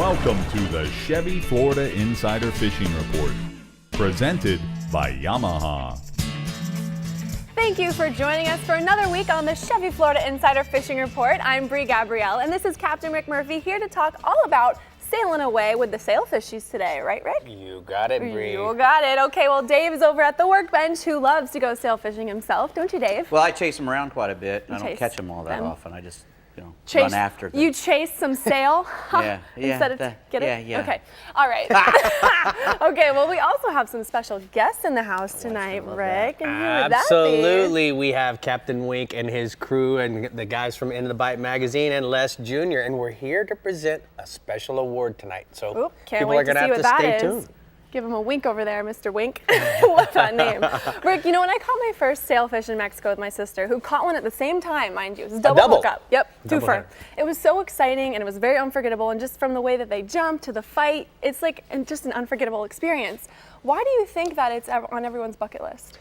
Welcome to the Chevy Florida Insider Fishing Report, presented by Yamaha. Thank you for joining us for another week on the Chevy Florida Insider Fishing Report. I'm Brie Gabrielle, and this is Captain Rick Murphy here to talk all about sailing away with the Sailfishies today, right, Rick? You got it, Brie. You got it. Okay, well, Dave is over at the Workbench, who loves to go sail fishing himself, don't you, Dave? Well, I chase them around quite a bit. I don't catch them all that often. I just, run after them. You chase some sail? Yeah. Instead of get it? Yeah. Okay. All right. Okay, well, we also have some special guests in the house tonight, Rick. And who would that be? Absolutely. We have Captain Wink and his crew and the guys from In the Bite magazine and Les Jr., and we're here to present a special award tonight. So people are going to have to stay tuned. Give him a wink over there, Mr. Wink. What's that name? Rick, when I caught my first sailfish in Mexico with my sister, who caught one at the same time, mind you. It was a double hookup. Yep, twofer. It was so exciting, and it was very unforgettable, and just from the way that they jumped to the fight, it's like just an unforgettable experience. Why do you think that it's on everyone's bucket list?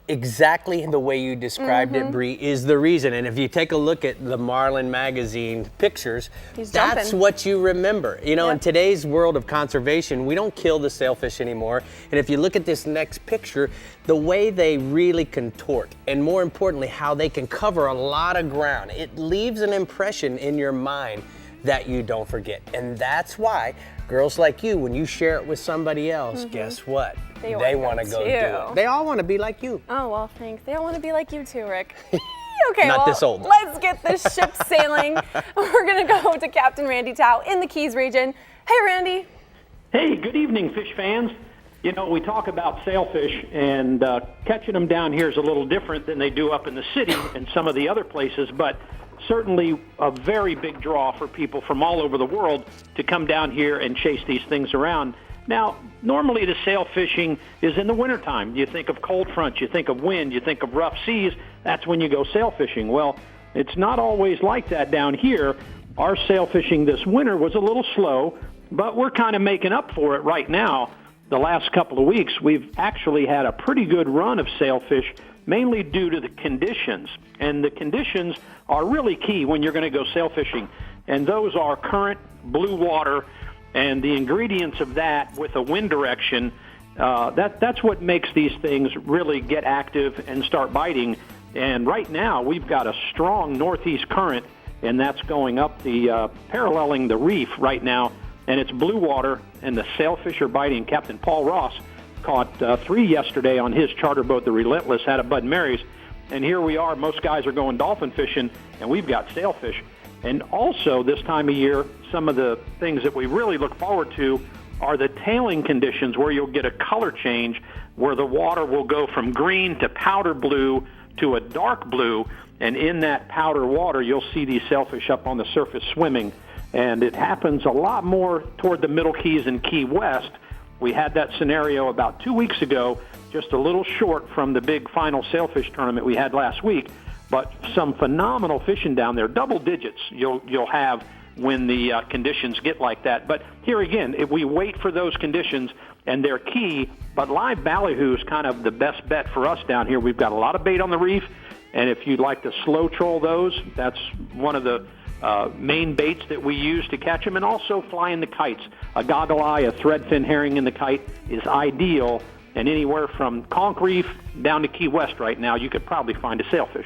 Exactly the way you described it, Brie, is the reason. And if you take a look at the Marlin magazine pictures, that's what you remember. In today's world of conservation, we don't kill the sailfish anymore. And if you look at this next picture, the way they really contort, and more importantly, how they can cover a lot of ground, it leaves an impression in your mind that you don't forget. And that's why girls like you, when you share it with somebody else, guess what? They want to go do it. They all want to be like you. Oh, well, thanks. They all want to be like you too, Rick. Okay, Not this old. Let's get this ship sailing. We're going to go to Captain Randy Tao in the Keys region. Hey, Randy. Hey, good evening, fish fans. We talk about sailfish, and catching them down here is a little different than they do up in the city and some of the other places, but certainly a very big draw for people from all over the world to come down here and chase these things around. Now, normally the sail fishing is in the wintertime. You think of cold fronts, you think of wind, you think of rough seas. That's when you go sail fishing. Well, it's not always like that down here. Our sail fishing this winter was a little slow, but we're kind of making up for it right now. The last couple of weeks, we've actually had a pretty good run of sailfish, mainly due to the conditions. And the conditions are really key when you're going to go sail fishing. And those are current, blue water, and the ingredients of that with a wind direction. That's what makes these things really get active and start biting. And right now, we've got a strong northeast current, and that's going up paralleling the reef right now. And it's blue water, and the sailfish are biting. Captain Paul Ross caught 3 yesterday on his charter boat, the Relentless, had a Bud Mary's. And here we are. Most guys are going dolphin fishing, and we've got sailfish. And also, this time of year, some of the things that we really look forward to are the tailing conditions, where you'll get a color change, where the water will go from green to powder blue to a dark blue. And in that powder water, you'll see these sailfish up on the surface swimming. And it happens a lot more toward the Middle Keys and Key West. We had that scenario about 2 weeks ago, just a little short from the big final sailfish tournament we had last week, but some phenomenal fishing down there. Double digits you'll have when the conditions get like that. But here again, if we wait for those conditions, and they're key, but live ballyhoo is kind of the best bet for us down here. We've got a lot of bait on the reef, and if you'd like to slow troll those, that's one of the main baits that we use to catch them, and also flying the kites. A goggle eye, a threadfin herring in the kite is ideal, and anywhere from Conch Reef down to Key West right now, you could probably find a sailfish.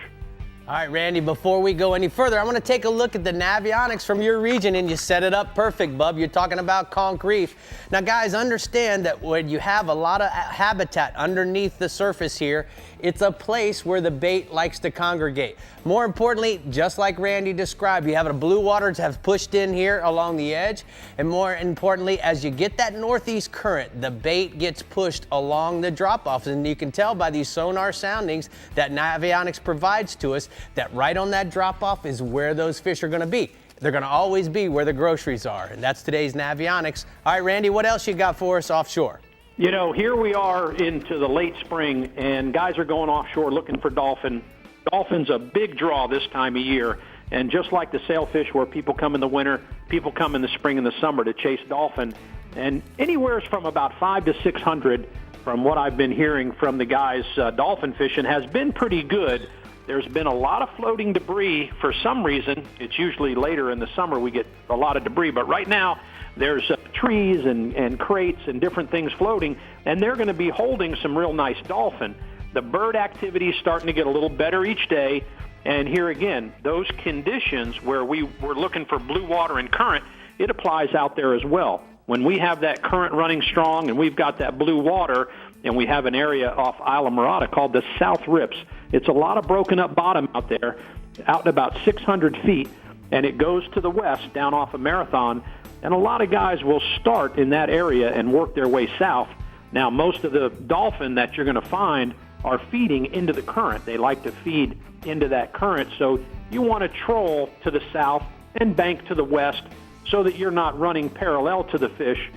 All right, Randy, before we go any further, I want to take a look at the navionics from your region, and you set it up perfect, bub. You're talking about Conch Reef. Now, guys, understand that when you have a lot of habitat underneath the surface here, it's a place where the bait likes to congregate. More importantly, just like Randy described, you have a blue water to have pushed in here along the edge, and more importantly, as you get that northeast current, the bait gets pushed along the drop-offs, and you can tell by these sonar soundings that navionics provides to us that right on that drop-off is where those fish are going to be. They're going to always be where the groceries are, and that's today's navionics. All right, Randy, what else you got for us offshore? Here we are into the late spring, and guys are going offshore looking for dolphin. Dolphin's a big draw this time of year, and just like the sailfish, where people come in the winter, people come in the spring and the summer to chase dolphin. And anywhere from about 500 to 600, from what I've been hearing from the guys dolphin fishing, has been pretty good. There's been a lot of floating debris for some reason. It's usually later in the summer we get a lot of debris, but right now there's trees and crates and different things floating, and they're going to be holding some real nice dolphin. The bird activity is starting to get a little better each day, and here again, those conditions where we were looking for blue water and current, it applies out there as well. When we have that current running strong and we've got that blue water, and we have an area off Isla Mirada called the South Rips. It's a lot of broken up bottom out there, out at about 600 feet, and it goes to the west down off of Marathon, and a lot of guys will start in that area and work their way south. Now, most of the dolphin that you're going to find are feeding into the current. They like to feed into that current, so you want to troll to the south and bank to the west so that you're not running parallel to the fish.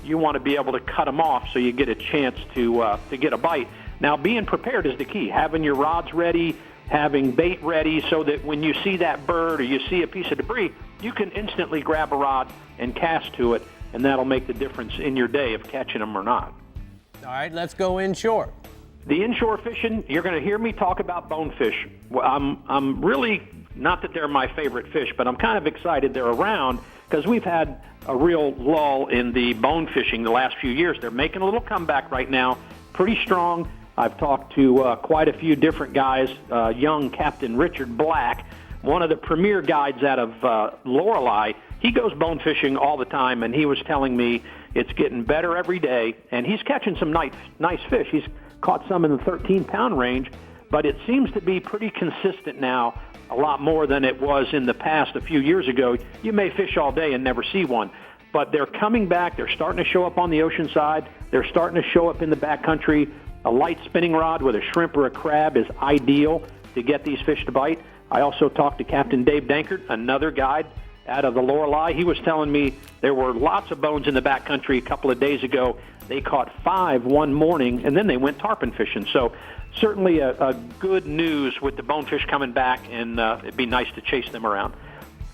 You want to be able to cut them off so you get a chance to get a bite. Now, being prepared is the key. Having your rods ready, having bait ready so that when you see that bird or you see a piece of debris, you can instantly grab a rod and cast to it, and that'll make the difference in your day of catching them or not. All right, let's go inshore. The inshore fishing, you're going to hear me talk about bonefish. I'm really, not that they're my favorite fish, but I'm kind of excited they're around because we've had a real lull in the bone fishing the last few years. They're making a little comeback right now, pretty strong. I've talked to quite a few different guys. Young Captain Richard Black, one of the premier guides out of Lorelei, he goes bone fishing all the time, and he was telling me it's getting better every day, and he's catching some nice fish. He's caught some in the 13-pound range, but it seems to be pretty consistent now, a lot more than it was in the past a few years ago. You may fish all day and never see one, but they're coming back. They're starting to show up on the ocean side. They're starting to show up in the backcountry. A light spinning rod with a shrimp or a crab is ideal to get these fish to bite. I also talked to Captain Dave Dankert, another guide out of the Lorelei. He was telling me there were lots of bones in the backcountry a couple of days ago. They caught 5 one morning, and then they went tarpon fishing. So certainly a good news with the bonefish coming back, and it'd be nice to chase them around.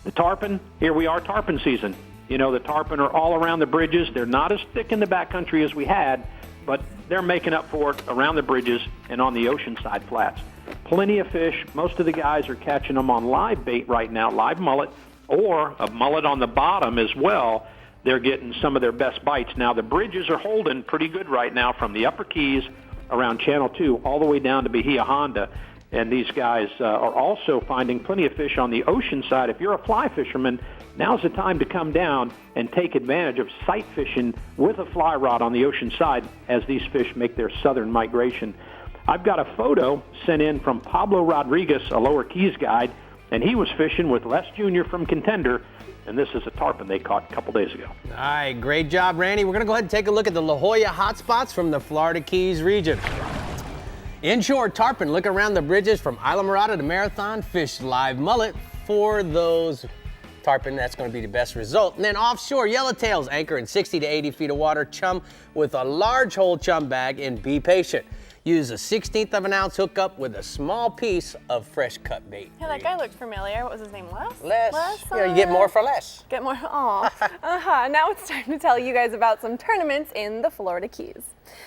The tarpon, here we are, tarpon season. You know, the tarpon are all around the bridges. They're not as thick in the backcountry as we had, but they're making up for it around the bridges and on the oceanside flats. Plenty of fish. Most of the guys are catching them on live bait right now, live mullet, or a mullet on the bottom as well. They're getting some of their best bites. Now, the bridges are holding pretty good right now from the Upper Keys around Channel 2 all the way down to Bahia Honda. And these guys are also finding plenty of fish on the ocean side. If you're a fly fisherman, now's the time to come down and take advantage of sight fishing with a fly rod on the ocean side as these fish make their southern migration. I've got a photo sent in from Pablo Rodriguez, a Lower Keys guide, and he was fishing with Les Jr. from Contender, and this is a tarpon they caught a couple days ago. All right, great job, Randy. We're going to go ahead and take a look at the La Jolla hotspots from the Florida Keys region. Inshore tarpon, look around the bridges from Isla Mirada to Marathon, fish live mullet for those tarpon. That's going to be the best result. And then offshore, yellowtails anchor in 60 to 80 feet of water, chum with a large hole chum bag, and be patient. Use a 1/16 of an ounce hookup with a small piece of fresh cut bait. Hey, that guy looked familiar. What was his name? Les? Les. Yeah, you get more for less. Get more. Aw. Now it's time to tell you guys about some tournaments in the Florida Keys.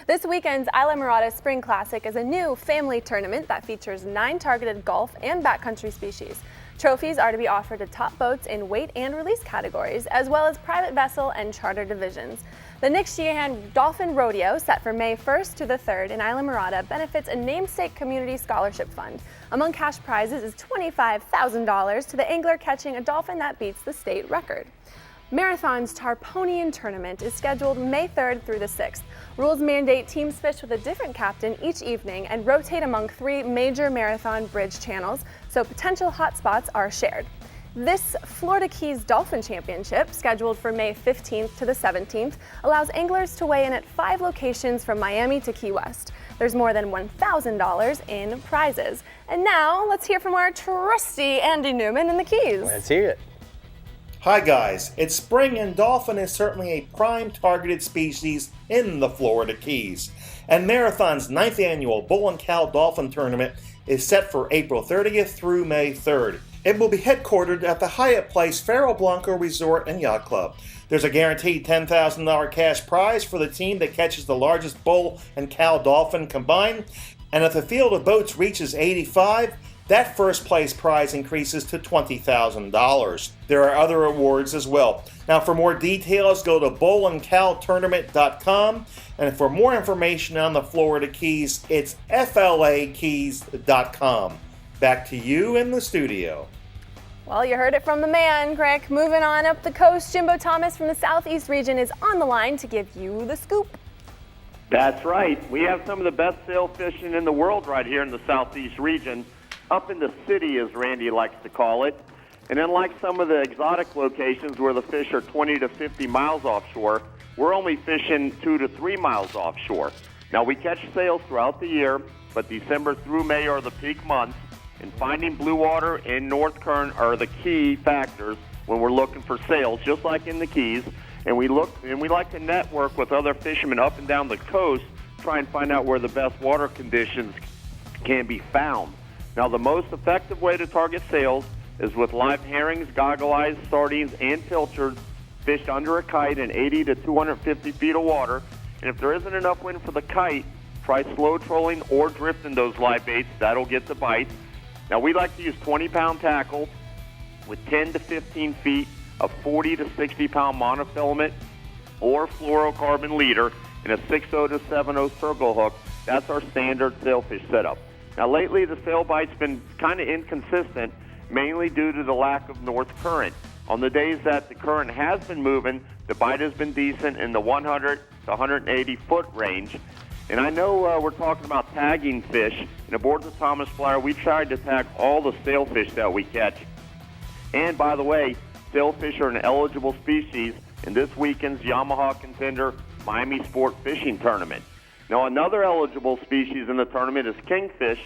This weekend's Isla Mirada Spring Classic is a new family tournament that features 9 targeted Gulf and backcountry species. Trophies are to be offered to top boats in weight and release categories, as well as private vessel and charter divisions. The Nick Sheehan Dolphin Rodeo, set for May 1st to the 3rd in Isla Mirada, benefits a namesake community scholarship fund. Among cash prizes is $25,000 to the angler catching a dolphin that beats the state record. Marathon's Tarponian Tournament is scheduled May 3rd through the 6th. Rules mandate teams fish with a different captain each evening and rotate among 3 major marathon bridge channels, so potential hotspots are shared. This Florida Keys Dolphin Championship, scheduled for May 15th to the 17th, allows anglers to weigh in at 5 locations from Miami to Key West. There's more than $1,000 in prizes. And now, let's hear from our trusty Andy Newman in the Keys. Let's hear it. Hi guys, it's spring and dolphin is certainly a prime targeted species in the Florida Keys. And Marathon's 9th annual Bull and Cow Dolphin Tournament is set for April 30th through May 3rd. It will be headquartered at the Hyatt Place Ferrell Blanco Resort and Yacht Club. There's a guaranteed $10,000 cash prize for the team that catches the largest bull and cow dolphin combined. And if the field of boats reaches 85, that first place prize increases to $20,000. There are other awards as well. Now, for more details, go to bowlandcowtournament.com, and for more information on the Florida Keys, it's flakeys.com. Back to you in the studio. Well, you heard it from the man, Greg. Moving on up the coast, Jimbo Thomas from the Southeast region is on the line to give you the scoop. That's right. We have some of the best sail fishing in the world right here in the Southeast region, up in the city, as Randy likes to call it. And unlike some of the exotic locations where the fish are 20 to 50 miles offshore, we're only fishing 2 to 3 miles offshore. Now, we catch sails throughout the year, but December through May are the peak months, and finding blue water and North Current are the key factors when we're looking for sails, just like in the Keys. And we like to network with other fishermen up and down the coast, try and find out where the best water conditions can be found. Now, the most effective way to target sails is with live herrings, goggle eyes, sardines, and pilchards fished under a kite in 80 to 250 feet of water. And if there isn't enough wind for the kite, try slow trolling or drifting those live baits. That'll get the bite. Now, we like to use 20-pound tackle with 10 to 15 feet of 40 to 60-pound monofilament or fluorocarbon leader and a 6.0 to 7.0 circle hook. That's our standard sailfish setup. Now, lately, the sail bite's been kind of inconsistent, mainly due to the lack of north current. On the days that the current has been moving, the bite has been decent in the 100 to 180 foot range. And I know we're talking about tagging fish, and aboard the Thomas Flyer, we tried to tag all the sailfish that we catch. And by the way, sailfish are an eligible species in this weekend's Yamaha Contender Miami Sport Fishing Tournament. Now, another eligible species in the tournament is kingfish,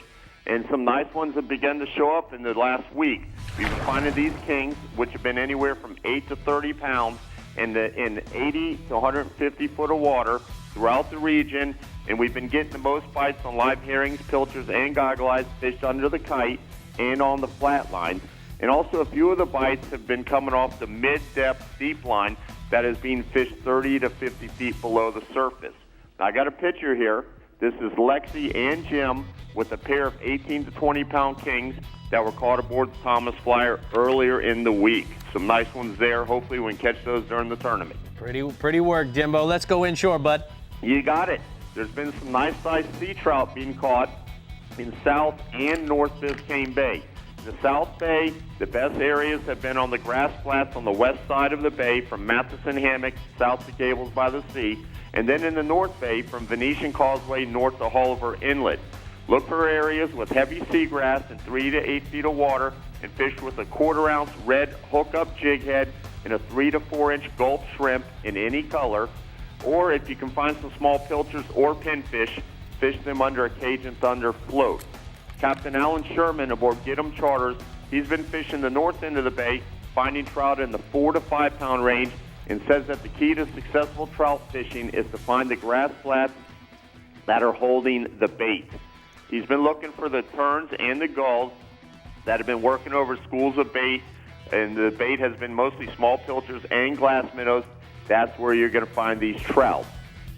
and some nice ones have begun to show up in the last week. We've been finding these kings, which have been anywhere from 8 to 30 pounds in 80 to 150 foot of water throughout the region, and we've been getting the most bites on live herrings, pilchards, and goggle eyes fished under the kite and on the flat line. And also, a few of the bites have been coming off the mid-depth deep line that is being fished 30 to 50 feet below the surface. Now, I got a picture here. This is Lexi and Jim with a pair of 18 to 20-pound kings that were caught aboard the Thomas Flyer earlier in the week. Some nice ones there. Hopefully, we can catch those during the tournament. Pretty work, Jimbo. Let's go inshore, bud. You got it. There's been some nice-sized sea trout being caught in South and North Biscayne Bay. The South Bay, the best areas have been on the grass flats on the west side of the bay from Matheson Hammock south to Gables by the Sea, and then in the North Bay from Venetian Causeway north to Hulliver Inlet. Look for areas with heavy seagrass and 3 to 8 feet of water and fish with a 1/4 ounce red hook-up jig head and a 3 to 4 inch Gulf shrimp in any color. Or if you can find some small pilchards or pinfish, fish them under a Cajun Thunder float. Captain Alan Sherman aboard Get 'em Charters, he's been fishing the north end of the bay, finding trout in the 4 to 5 pound range, and says that the key to successful trout fishing is to find the grass flats that are holding the bait. He's been looking for the terns and the gulls that have been working over schools of bait, and the bait has been mostly small pilchards and glass minnows. That's where you're going to find these trout.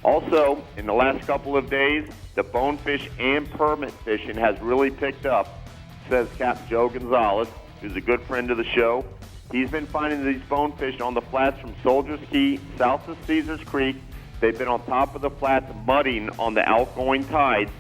Also, in the last couple of days, the bonefish and permit fishing has really picked up, says Captain Joe Gonzalez, who's a good friend of the show. He's been finding these bonefish on the flats from Soldier's Key south of Caesars Creek. They've been on top of the flats mudding on the outgoing tides.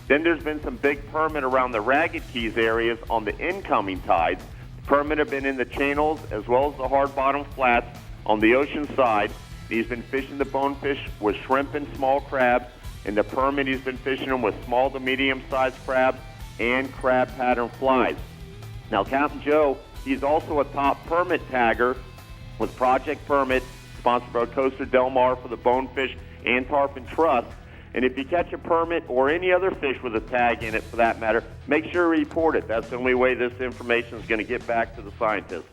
Then there's been some big permit around the Ragged Keys areas on the incoming tides. The permit have been in the channels as well as the hard bottom flats on the ocean side. He's been fishing the bonefish with shrimp and small crabs. In the permit, he's been fishing them with small to medium-sized crabs and crab pattern flies. Now, Captain Joe, he's also a top permit tagger with Project Permit, sponsored by Costa Del Mar for the bonefish and tarpon truss. And if you catch a permit or any other fish with a tag in it, for that matter, make sure to report it. That's the only way this information is going to get back to the scientists.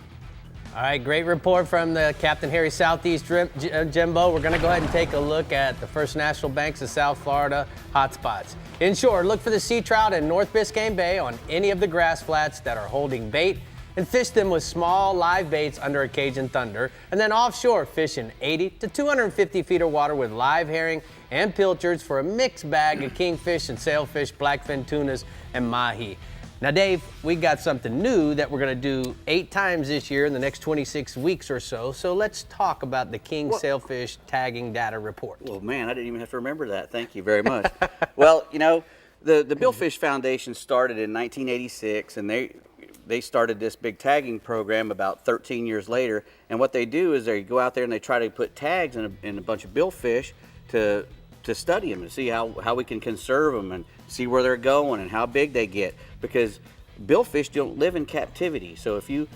All right, great report from the Captain Harry Southeast Jimbo. We're going to go ahead and take a look at the First National Banks of South Florida hotspots. Inshore, look for the sea trout in North Biscayne Bay on any of the grass flats that are holding bait and fish them with small live baits under a Cajun Thunder. And then offshore, fish in 80 to 250 feet of water with live herring and pilchards for a mixed bag of kingfish and sailfish, blackfin tunas, and mahi. Now, Dave, we got something new that we're going to do 8 times this year in the next 26 weeks or so. So let's talk about the King Sailfish tagging data report. Well, man, I didn't even have to remember that. Thank you very much. Well, you know, the Billfish Foundation started in 1986, and they started this big tagging program about 13 years later. And what they do is they go out there and they try to put tags in a bunch of billfish to study them and see how we can conserve them and see where they're going and how big they get, because billfish don't live in captivity. So if you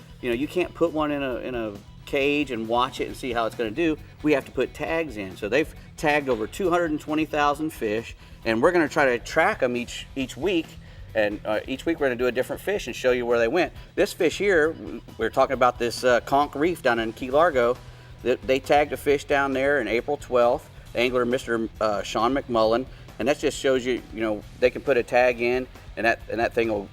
can't put one in a cage and watch it and see how it's going to do. We have to put tags in. So they've tagged over 220,000 fish, and we're going to try to track them each week. And each week we're going to do a different fish and show you where they went. This fish here, we're talking about this conch reef down in Key Largo. They tagged a fish down there on April 12th. The angler, Mr. Sean McMullen, and that just shows you, they can put a tag in, and that thing will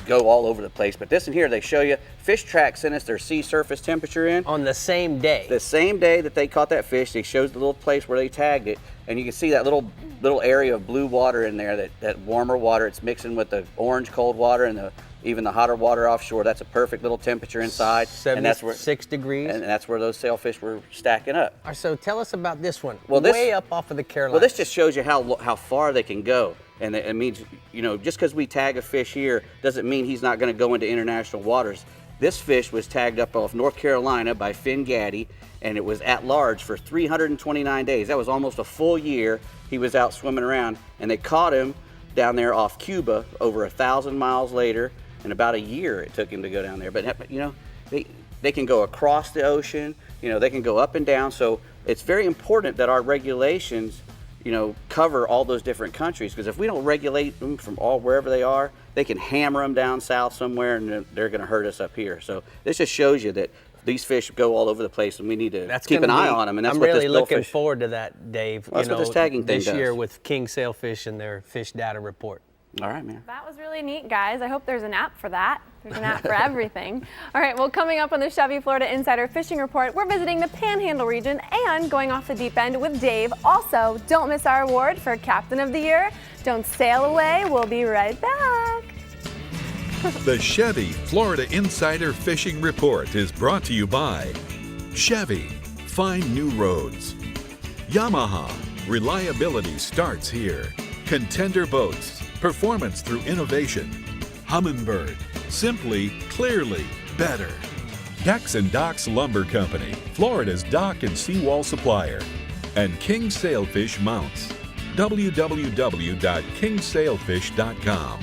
go all over the place. But this in here, they show you, Fish Track sent us their sea surface temperature in. On the same day. The same day that they caught that fish, they shows the little place where they tagged it, and you can see that little area of blue water in there, that warmer water. It's mixing with the orange cold water and even the hotter water offshore. That's a perfect little temperature inside. 76 degrees. And that's where those sailfish were stacking up. All right, so tell us about this one. Well, way up off of the Carolinas. Well, this just shows you how far they can go. And it means, just because we tag a fish here doesn't mean he's not going to go into international waters. This fish was tagged up off North Carolina by Finn Gaddy, and it was at large for 329 days. That was almost a full year he was out swimming around, and they caught him down there off Cuba over 1,000 miles later, and about a year it took him to go down there. But they can go across the ocean, they can go up and down. So it's very important that our regulations cover all those different countries, because if we don't regulate them from wherever they are, they can hammer them down south somewhere and they're going to hurt us up here. So this just shows you that these fish go all over the place, and we need to keep an eye on them. And that's I'm what really this looking billfish, forward to that, Dave. Well, that's what this tagging thing this does. year with King Sailfish and their fish data report. All right, man. That was really neat, guys. I hope there's an app for that. There's an app for everything. All right, well, coming up on the Chevy Florida Insider Fishing Report, we're visiting the Panhandle region and going off the deep end with Dave. Also, don't miss our award for Captain of the Year. Don't sail away. We'll be right back. The Chevy Florida Insider Fishing Report is brought to you by Chevy, find new roads. Yamaha, reliability starts here. Contender Boats, performance through innovation. Humminbird, simply, clearly, better. Decks and Docks Lumber Company, Florida's dock and seawall supplier. And King Sailfish Mounts, www.kingsailfish.com.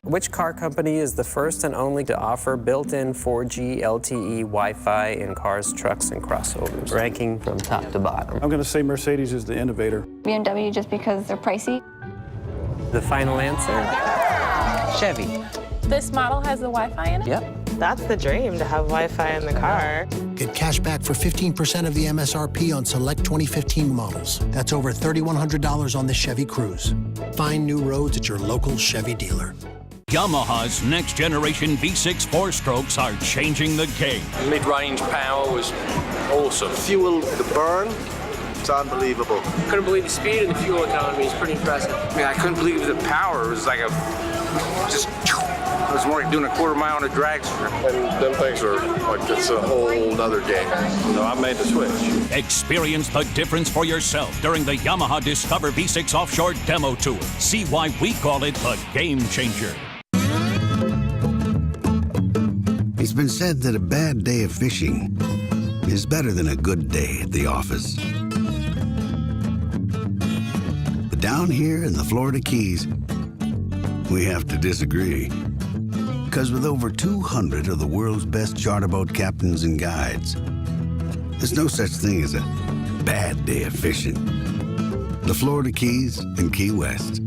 Which car company is the first and only to offer built-in 4G LTE Wi-Fi in cars, trucks, and crossovers? Ranking from top to bottom. I'm going to say Mercedes is the innovator. BMW just because they're pricey. The final answer? Chevy. This model has the Wi-Fi in it? Yep. That's the dream, to have Wi-Fi in the car. Get cash back for 15% of the MSRP on select 2015 models. That's over $3,100 on the Chevy Cruze. Find new roads at your local Chevy dealer. Yamaha's next generation V6 4-strokes are changing the game. Mid-range power was awesome. Fuel, the burn, it's unbelievable. Couldn't believe the speed and the fuel economy is pretty impressive. I couldn't believe the power. It was like it was more like doing a quarter mile on a drag strip. And them things are like, it's a whole nother game. So I made the switch. Experience the difference for yourself during the Yamaha Discover V6 Offshore Demo Tour. See why we call it the Game Changer. It's been said that a bad day of fishing is better than a good day at the office. But down here in the Florida Keys, we have to disagree. Because with over 200 of the world's best charter boat captains and guides, there's no such thing as a bad day of fishing. The Florida Keys and Key West.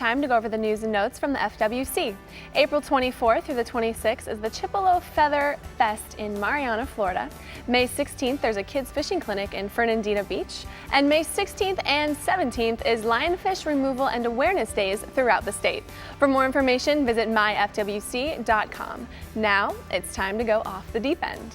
time to go over the news and notes from the FWC. April 24th through the 26th is the Chippewa Feather Fest in Marianna, Florida. May 16th, there's a kids fishing clinic in Fernandina Beach. And May 16th and 17th is lionfish removal and awareness days throughout the state. For more information, visit myfwc.com. Now it's time to go off the deep end.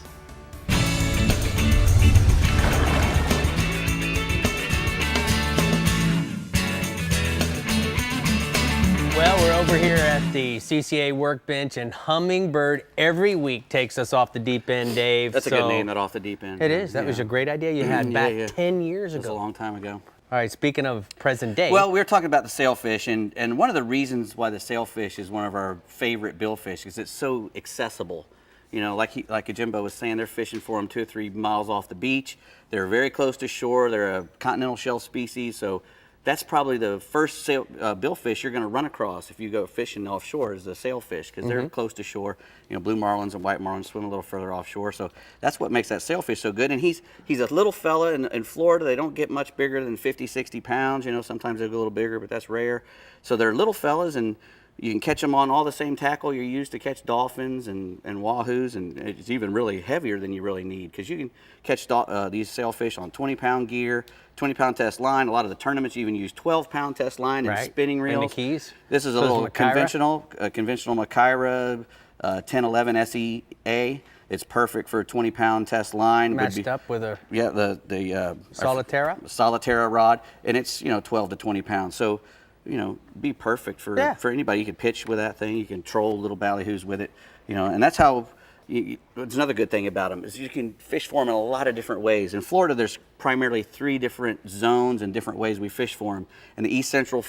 Well, we're over here at the CCA Workbench, and Hummingbird every week takes us off the deep end, Dave. That's a good name, that off the deep end. It is. That was a great idea you had back 10 years ago. It was a long time ago. All right, speaking of present day. Well, we were talking about the sailfish, and one of the reasons why the sailfish is one of our favorite billfish is it's so accessible. You know, like Jimbo was saying, they're fishing for them 2 or 3 miles off the beach. They're very close to shore. They're a continental shelf species, so that's probably the first billfish you're going to run across if you go fishing offshore is the sailfish, because they're close to shore. You know, blue marlins and white marlins swim a little further offshore, so that's what makes that sailfish so good. And he's a little fella in Florida. They don't get much bigger than 50, 60 pounds. You know, sometimes they go a little bigger, but that's rare. So they're little fellas, and you can catch them on all the same tackle you use to catch dolphins and wahoos, and it's even really heavier than you really need, because you can catch these sailfish on 20-pound gear, 20-pound test line. A lot of the tournaments even use 12-pound test line and spinning reels. And the keys. This is a little conventional Machaira 1011 SEA. It's perfect for a 20-pound test line. Matched up with a Solitaire rod, and it's 12 to 20 pounds. So be perfect for anybody. You can pitch with that thing. You can troll little ballyhoos with it. And that's how. It's another good thing about them is you can fish for them in a lot of different ways. In Florida, there's primarily 3 different zones and different ways we fish for them. In the east central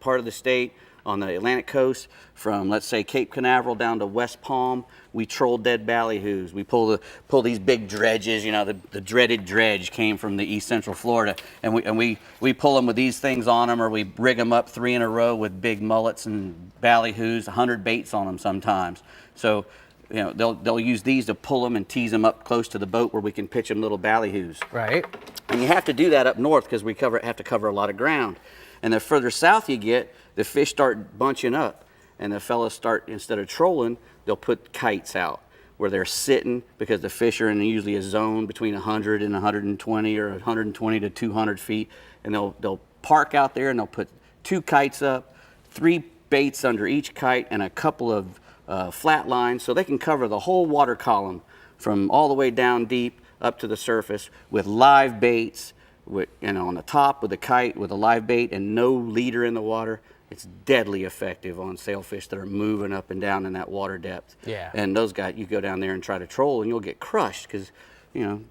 part of the state, on the Atlantic coast, from let's say Cape Canaveral down to West Palm, we troll dead ballyhoos. We pull these big dredges. The dreaded dredge came from the east central Florida, and we pull them with these things on them, or we rig them up 3 in a row with big mullets and ballyhoos, 100 baits on them sometimes. So they'll use these to pull them and tease them up close to the boat where we can pitch them little ballyhoos. Right. And you have to do that up north because we have to cover a lot of ground. And the further south you get, the fish start bunching up, and the fellas start, instead of trolling, they'll put kites out where they're sitting, because the fish are in usually a zone between 100 and 120 or 120 to 200 feet, and they'll park out there and they'll put 2 kites up, 3 baits under each kite, and a couple of flat lines, so they can cover the whole water column from all the way down deep up to the surface with live baits, on the top with a kite with a live bait and no leader in the water. It's deadly effective on sailfish that are moving up and down in that water depth. Yeah. And those guys, you go down there and try to troll, and you'll get crushed, because you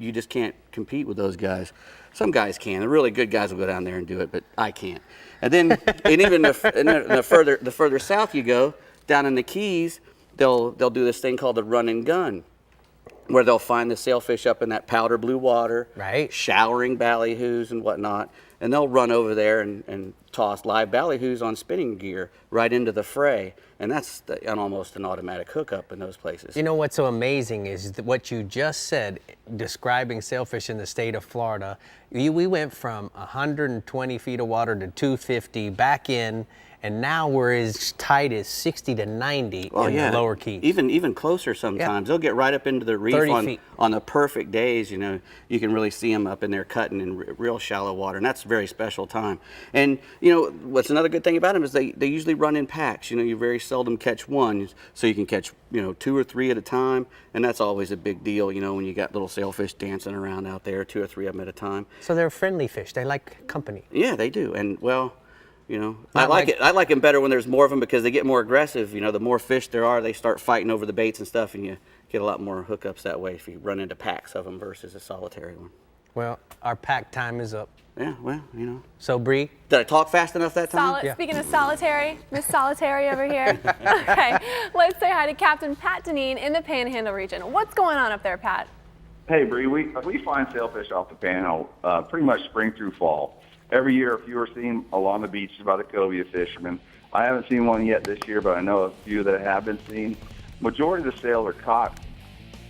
just can't compete with those guys. Some guys can. The really good guys will go down there and do it, but I can't. And then, and even the further south you go, down in the Keys, they'll do this thing called the run and gun, where they'll find the sailfish up in that powder blue water, showering ballyhoos and whatnot, and they'll run over there and toss live ballyhoos on spinning gear right into the fray, and that's almost an automatic hookup in those places. You know what's so amazing is what you just said, describing sailfish in the state of Florida. We went from 120 feet of water to 250 back in, and now we're as tight as 60 to 90 in the lower Keys. Even closer sometimes. They'll get right up into the reef on the perfect days. You can really see them up in there cutting in real shallow water, and that's a very special time. And what's another good thing about them is they usually run in packs. You very seldom catch one, so you can catch 2 or 3 at a time, and that's always a big deal. When you got little sailfish dancing around out there, 2 or 3 of them at a time. So they're friendly fish. They like company. Yeah, they do. And I like them better when there's more of them, because they get more aggressive. The more fish there are, they start fighting over the baits and stuff, and you get a lot more hookups that way if you run into packs of them versus a solitary one. Well, our pack time is up. Yeah, well, So, Brie? Did I talk fast enough that time? Speaking of solitary, Miss Solitary over here. Okay, let's say hi to Captain Pat Deneen in the Panhandle region. What's going on up there, Pat? Hey, Brie, we find sailfish off the Panhandle pretty much spring through fall. Every year, a few are seen along the beaches by the covey fishermen. I haven't seen one yet this year, but I know a few that have been seen. Majority of the sails are caught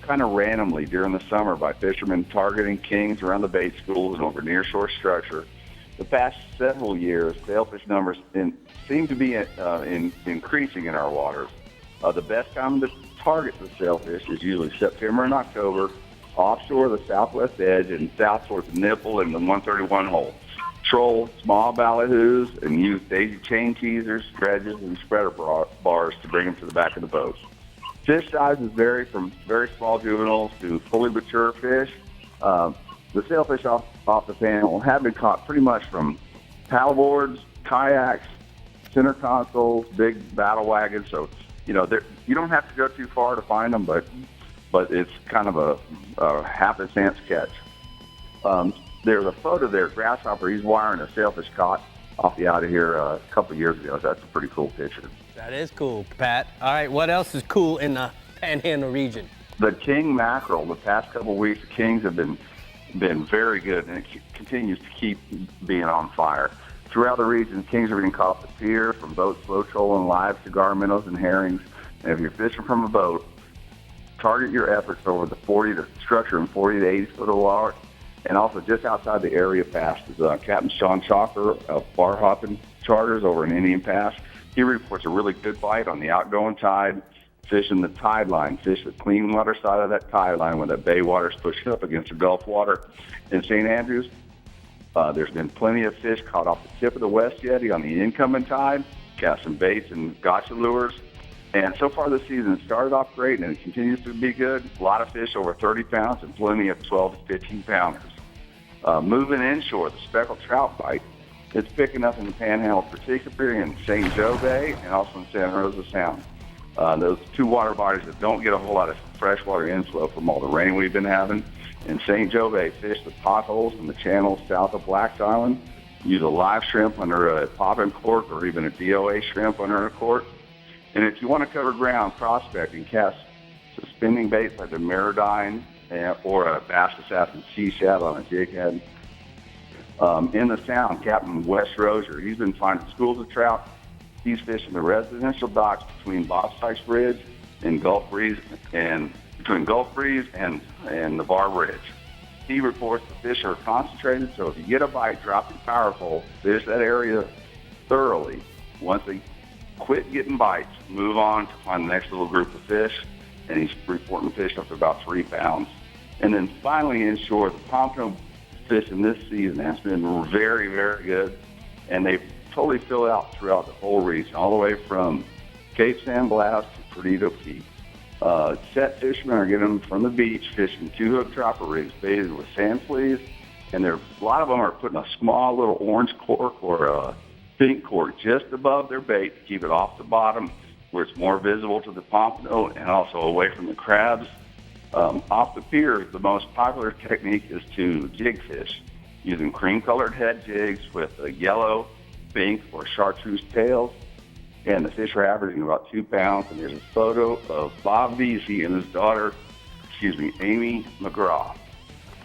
kind of randomly during the summer by fishermen targeting kings around the bait schools and over nearshore structure. the past several years, sailfish numbers seem to be increasing in our waters. The best time to target the sailfish is usually September and October, offshore the southwest edge and south towards the nipple and the 131 hole. Troll small ballyhoos and use daisy chain teasers, dredges, and spreader bars to bring them to the back of the boat. Fish sizes vary from very small juveniles to fully mature fish. The sailfish off the Panhandle have been caught pretty much from paddleboards, kayaks, center consoles, big battle wagons. So, you don't have to go too far to find them, but it's kind of a happen-chance catch. There's a photo there, Grasshopper. He's wiring a sailfish caught off the out of here a couple of years ago. That's a pretty cool picture. That is cool, Pat. All right, what else is cool in the Panhandle region? The king mackerel. The past couple of weeks, the kings have been very good, and it continues to keep being on fire. Throughout the region, kings are being caught at the pier from boats, slow trolling, live cigar minnows, and herrings. And if you're fishing from a boat, target your efforts over the 40 to 80 foot of water. And also just outside the area pass is Captain Sean Chalker of Bar Hopping Charters over in Indian Pass. He reports a really good bite on the outgoing tide, fishing the tide line, fish the clean water side of that tide line when the bay water's pushed up against the Gulf water. In St. Andrews, there's been plenty of fish caught off the tip of the West Jetty on the incoming tide, casting baits and gotcha lures. And so far this season started off great, and it continues to be good. A lot of fish over 30 pounds and plenty of 12 to 15 pounders. Moving inshore, the speckled trout bite, it's picking up in the Panhandle, particularly in St. Joe Bay and also in Santa Rosa Sound. Those two water bodies that don't get a whole lot of freshwater inflow from all the rain we've been having. In St. Joe Bay, fish the potholes in the channels south of Black's Island. Use a live shrimp under a popping cork or even a DOA shrimp under a cork. And if you want to cover ground prospecting, cast suspending baits like the Meridine or a Bass Assassin Sea Shad on a jig head. In the Sound, Captain Wes Rozier, he's been finding schools of trout. He's fishing the residential docks between Bob Sykes Bridge and Gulf Breeze, and between Gulf Breeze and the Bar Bridge. He reports the fish are concentrated, so if you get a bite, drop your power pole, fish that area thoroughly. Once they quit getting bites, move on to find the next little group of fish, and he's reporting fish up to about 3 pounds. And then finally inshore, the pompano fishing this season has been very, very good, and they've totally filled out throughout the whole region, all the way from Cape San Blas to Perdido Key. Set fishermen are getting them from the beach, fishing 2-hook dropper rigs baited with sand fleas, and a lot of them are putting a small little orange cork or a pink cork just above their bait to keep it off the bottom where it's more visible to the pompano and also away from the crabs. Off the pier, the most popular technique is to jig fish using cream-colored head jigs with a yellow, pink, or chartreuse tails. And the fish are averaging about 2 pounds. And there's a photo of Bob Vesey and his daughter, Amy McGraw.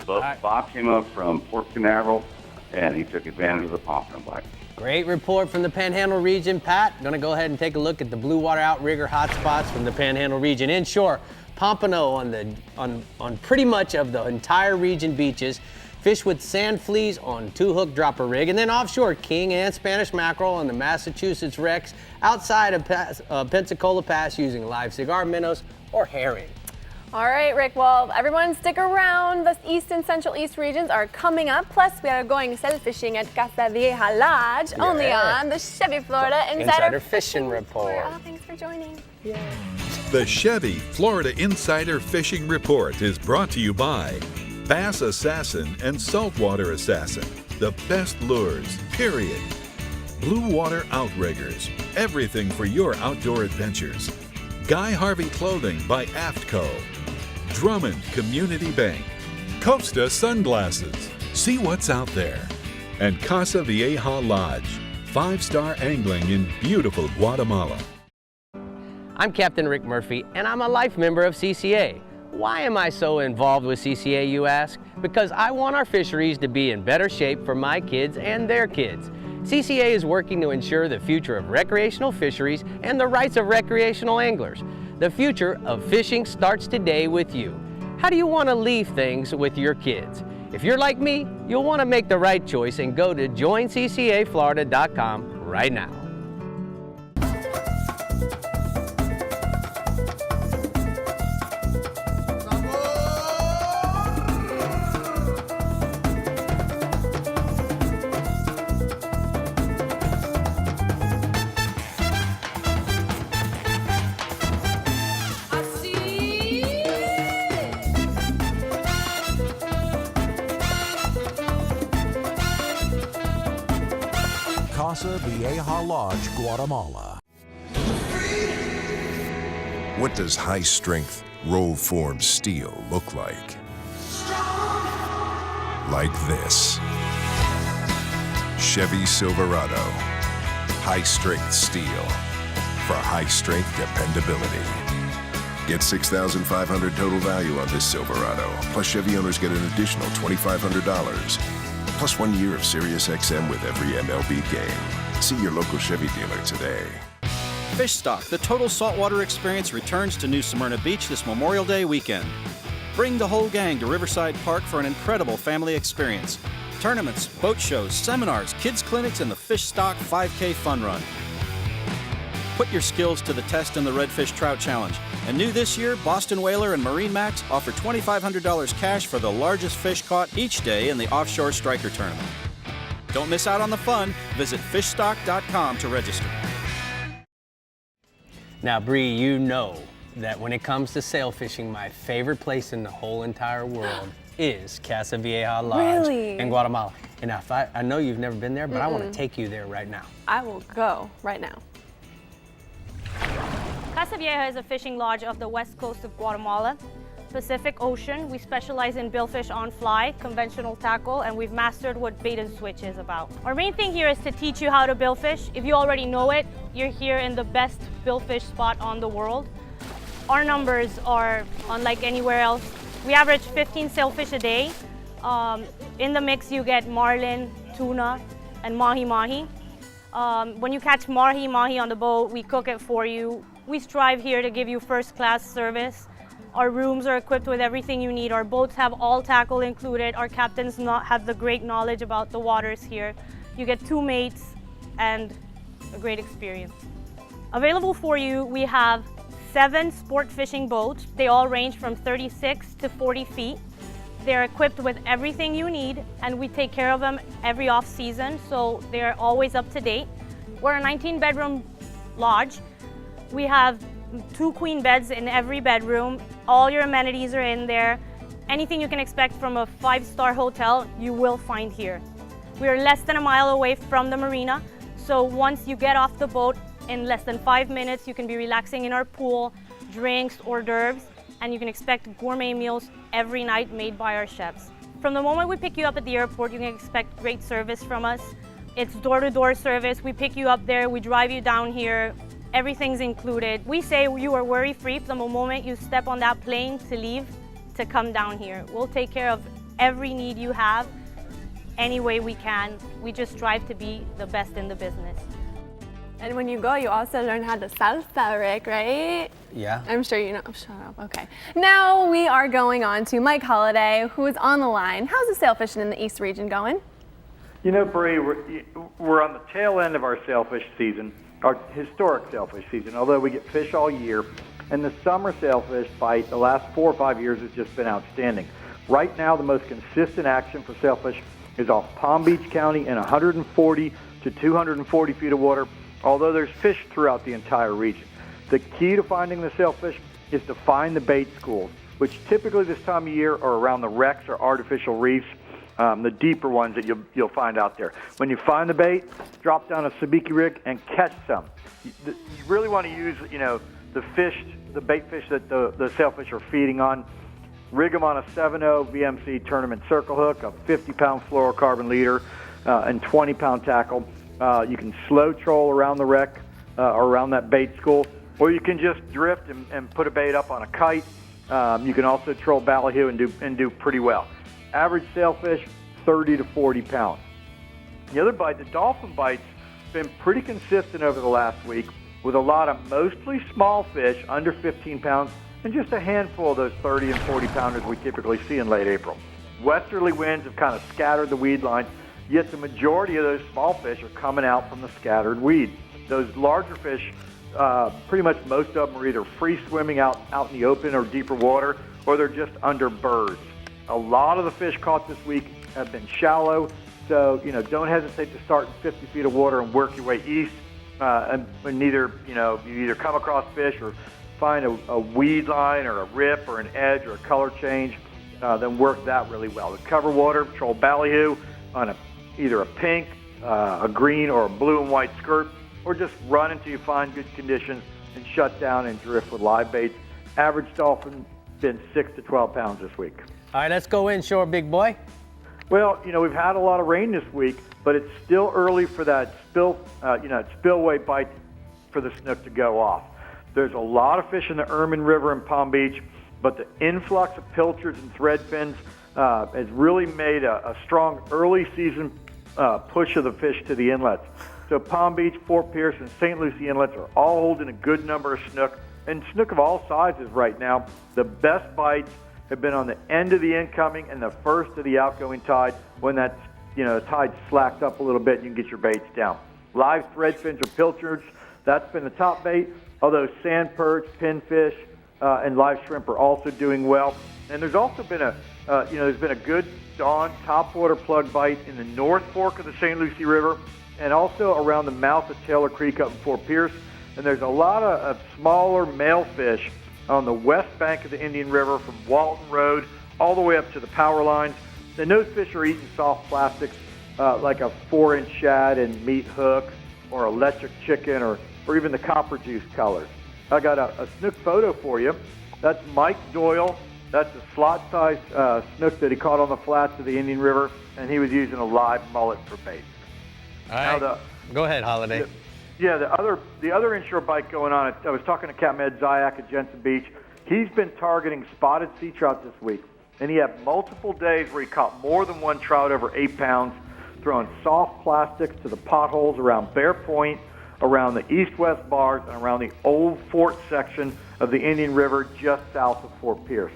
Bob came up from Port Canaveral, and he took advantage of the pompano bite. Great report from the Panhandle region. Pat, going to go ahead and take a look at the blue water outrigger hotspots from the Panhandle region. Inshore, pompano on pretty much of the entire region beaches. Fish with sand fleas on 2-hook dropper rig. And then offshore, king and Spanish mackerel on the Massachusetts wrecks outside of Pensacola Pass using live cigar minnows or herring. All right, Rick. Well, everyone stick around. The East and Central East regions are coming up. Plus, we are going sailfishing at Casa Vieja Lodge, only on the Chevy, Florida Insider Fishing Report. Oh, thanks for joining. The Chevy Florida Insider Fishing Report is brought to you by Bass Assassin and Saltwater Assassin, the best lures, period. Blue Water Outriggers, everything for your outdoor adventures. Guy Harvey Clothing by AFTCO. Drummond Community Bank. Costa Sunglasses. See what's out there. And Casa Vieja Lodge, 5-star angling in beautiful Guatemala. I'm Captain Rick Murphy, and I'm a life member of CCA. Why am I so involved with CCA, you ask? Because I want our fisheries to be in better shape for my kids and their kids. CCA is working to ensure the future of recreational fisheries and the rights of recreational anglers. The future of fishing starts today with you. How do you want to leave things with your kids? If you're like me, you'll want to make the right choice and go to joinccaflorida.com right now. Casa Vieja Lodge, Guatemala. What does high-strength, roll-formed steel look like? Like this. Chevy Silverado. High-strength steel for high-strength dependability. Get $6,500 total value on this Silverado. Plus, Chevy owners get an additional $2,500. Plus 1 year of Sirius XM with every MLB game. See your local Chevy dealer today. Fish Stock, the total saltwater experience, returns to New Smyrna Beach this Memorial Day weekend. Bring the whole gang to Riverside Park for an incredible family experience. Tournaments, boat shows, seminars, kids clinics, and the Fish Stock 5K Fun Run. Put your skills to the test in the Redfish Trout Challenge. And new this year, Boston Whaler and Marine Max offer $2,500 cash for the largest fish caught each day in the Offshore Striker Tournament. Don't miss out on the fun. Visit fishstock.com to register. Now, Brie, you know that when it comes to sail fishing, my favorite place in the whole entire world is Casa Vieja Lodge in Guatemala. And I know you've never been there, but I want to take you there right now. I will go right now. Casa Vieja is a fishing lodge off the west coast of Guatemala, Pacific Ocean. We specialize in billfish on fly, conventional tackle, and we've mastered what bait and switch is about. Our main thing here is to teach you how to billfish. If you already know it, you're here in the best billfish spot on the world. Our numbers are unlike anywhere else. We average 15 sailfish a day. In the mix, you get marlin, tuna, and mahi-mahi. When you catch mahi-mahi on the boat, we cook it for you. We strive here to give you first-class service. Our rooms are equipped with everything you need. Our boats have all tackle included. Our captains have the great knowledge about the waters here. You get 2 mates and a great experience. Available for you, we have 7 sport fishing boats. They all range from 36 to 40 feet. They're equipped with everything you need, and we take care of them every off-season, so they're always up to date. We're a 19-bedroom lodge. We have 2 queen beds in every bedroom. All your amenities are in there. Anything you can expect from a 5-star hotel, you will find here. We are less than a mile away from the marina, so once you get off the boat, in less than 5 minutes, you can be relaxing in our pool, drinks, hors d'oeuvres, and you can expect gourmet meals every night made by our chefs. From the moment we pick you up at the airport, you can expect great service from us. It's door-to-door service. We pick you up there, we drive you down here. Everything's included. We say you are worry-free from the moment you step on that plane to leave to come down here. We'll take care of every need you have any way we can. We just strive to be the best in the business. And when you go, you also learn how to salsa, Rick, right? Yeah. I'm sure you know. Oh, shut up. Okay. Now we are going on to Mike Holliday, who is on the line. How's the sail fishing in the East region going? You know, Brie, we're on the tail end of our sailfish season, our historic sailfish season, although we get fish all year. And the summer sailfish bite the last 4 or 5 years has just been outstanding. Right now, the most consistent action for sailfish is off Palm Beach County in 140 to 240 feet of water, although there's fish throughout the entire region. The key to finding the sailfish is to find the bait schools, which typically this time of year are around the wrecks or artificial reefs, the deeper ones that you'll find out there. When you find the bait, drop down a sabiki rig and catch some. You really want to use, the bait fish that the sailfish are feeding on. Rig them on a 7.0 VMC tournament circle hook, a 50-pound fluorocarbon leader, and 20-pound tackle. You can slow troll around the wreck or around that bait school, or you can just drift and put a bait up on a kite. You can also troll ballyhoo and do pretty well. Average sailfish, 30 to 40 pounds. The other bite, the dolphin bite's been pretty consistent over the last week with a lot of mostly small fish under 15 pounds and just a handful of those 30 and 40 pounders we typically see in late April. Westerly winds have kind of scattered the weed lines, yet the majority of those small fish are coming out from the scattered weed. Those larger fish, pretty much most of them are either free swimming out in the open or deeper water, or they're just under birds. A lot of the fish caught this week have been shallow, so don't hesitate to start in 50 feet of water and work your way east. And either you either come across fish or find a weed line or a rip or an edge or a color change, then work that really well. The cover water, troll ballyhoo on either a pink, a green, or a blue and white skirt, or just run until you find good conditions and shut down and drift with live baits. Average dolphin been 6 to 12 pounds this week. All right, let's go inshore, big boy. Well, we've had a lot of rain this week, but it's still early for that spillway bite for the snook to go off. There's a lot of fish in the Ermine River and Palm Beach, but the influx of pilchards and threadfins has really made a strong early season push of the fish to the inlets. So Palm Beach, Fort Pierce, and St. Lucie inlets are all holding a good number of snook, and snook of all sizes right now. The best bites have been on the end of the incoming and the first of the outgoing tide, when that the tide slacked up a little bit and you can get your baits down. Live threadfins or pilchards, that's been the top bait, although sand perch, pinfish, and live shrimp are also doing well. And there's also been there's been a good dawn topwater plug bite in the North Fork of the St. Lucie River, and also around the mouth of Taylor Creek up in Fort Pierce. And there's a lot of smaller male fish on the west bank of the Indian River from Walton Road all the way up to the power lines. And those fish are eating soft plastics like a 4-inch shad and meat hook, or electric chicken, or even the copper juice colors. I got a snook photo for you. That's Mike Doyle. That's a slot-sized snook that he caught on the flats of the Indian River, and he was using a live mullet for bait. All right. Go ahead, Holiday. The other inshore bite going on, I was talking to Captain Ed Zayak at Jensen Beach. He's been targeting spotted sea trout this week, and he had multiple days where he caught more than one trout over 8 pounds, throwing soft plastics to the potholes around Bear Point, around the east-west bars, and around the Old Fort section of the Indian River just south of Fort Pierce.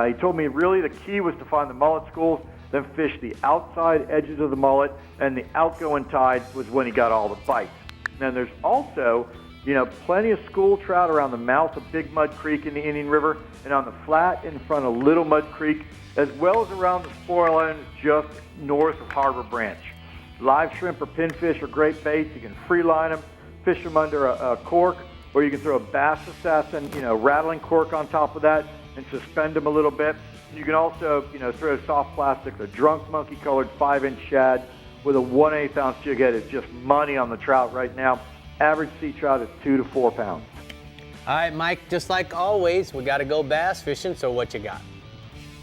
He told me really the key was to find the mullet schools, then fish the outside edges of the mullet, and the outgoing tide was when he got all the bites. Now there's also, plenty of school trout around the mouth of Big Mud Creek in the Indian River and on the flat in front of Little Mud Creek, as well as around the spoil ends just north of Harbor Branch. Live shrimp or pinfish are great baits. You can free line them, fish them under a cork, or you can throw a Bass Assassin, rattling cork on top of that and suspend them a little bit. You can also, throw soft plastic, a drunk monkey colored 5-inch shad with a 1/8 ounce jig head is just money on the trout right now. Average sea trout is 2 to 4 pounds. All right, Mike, just like always, we got to go bass fishing, so what you got?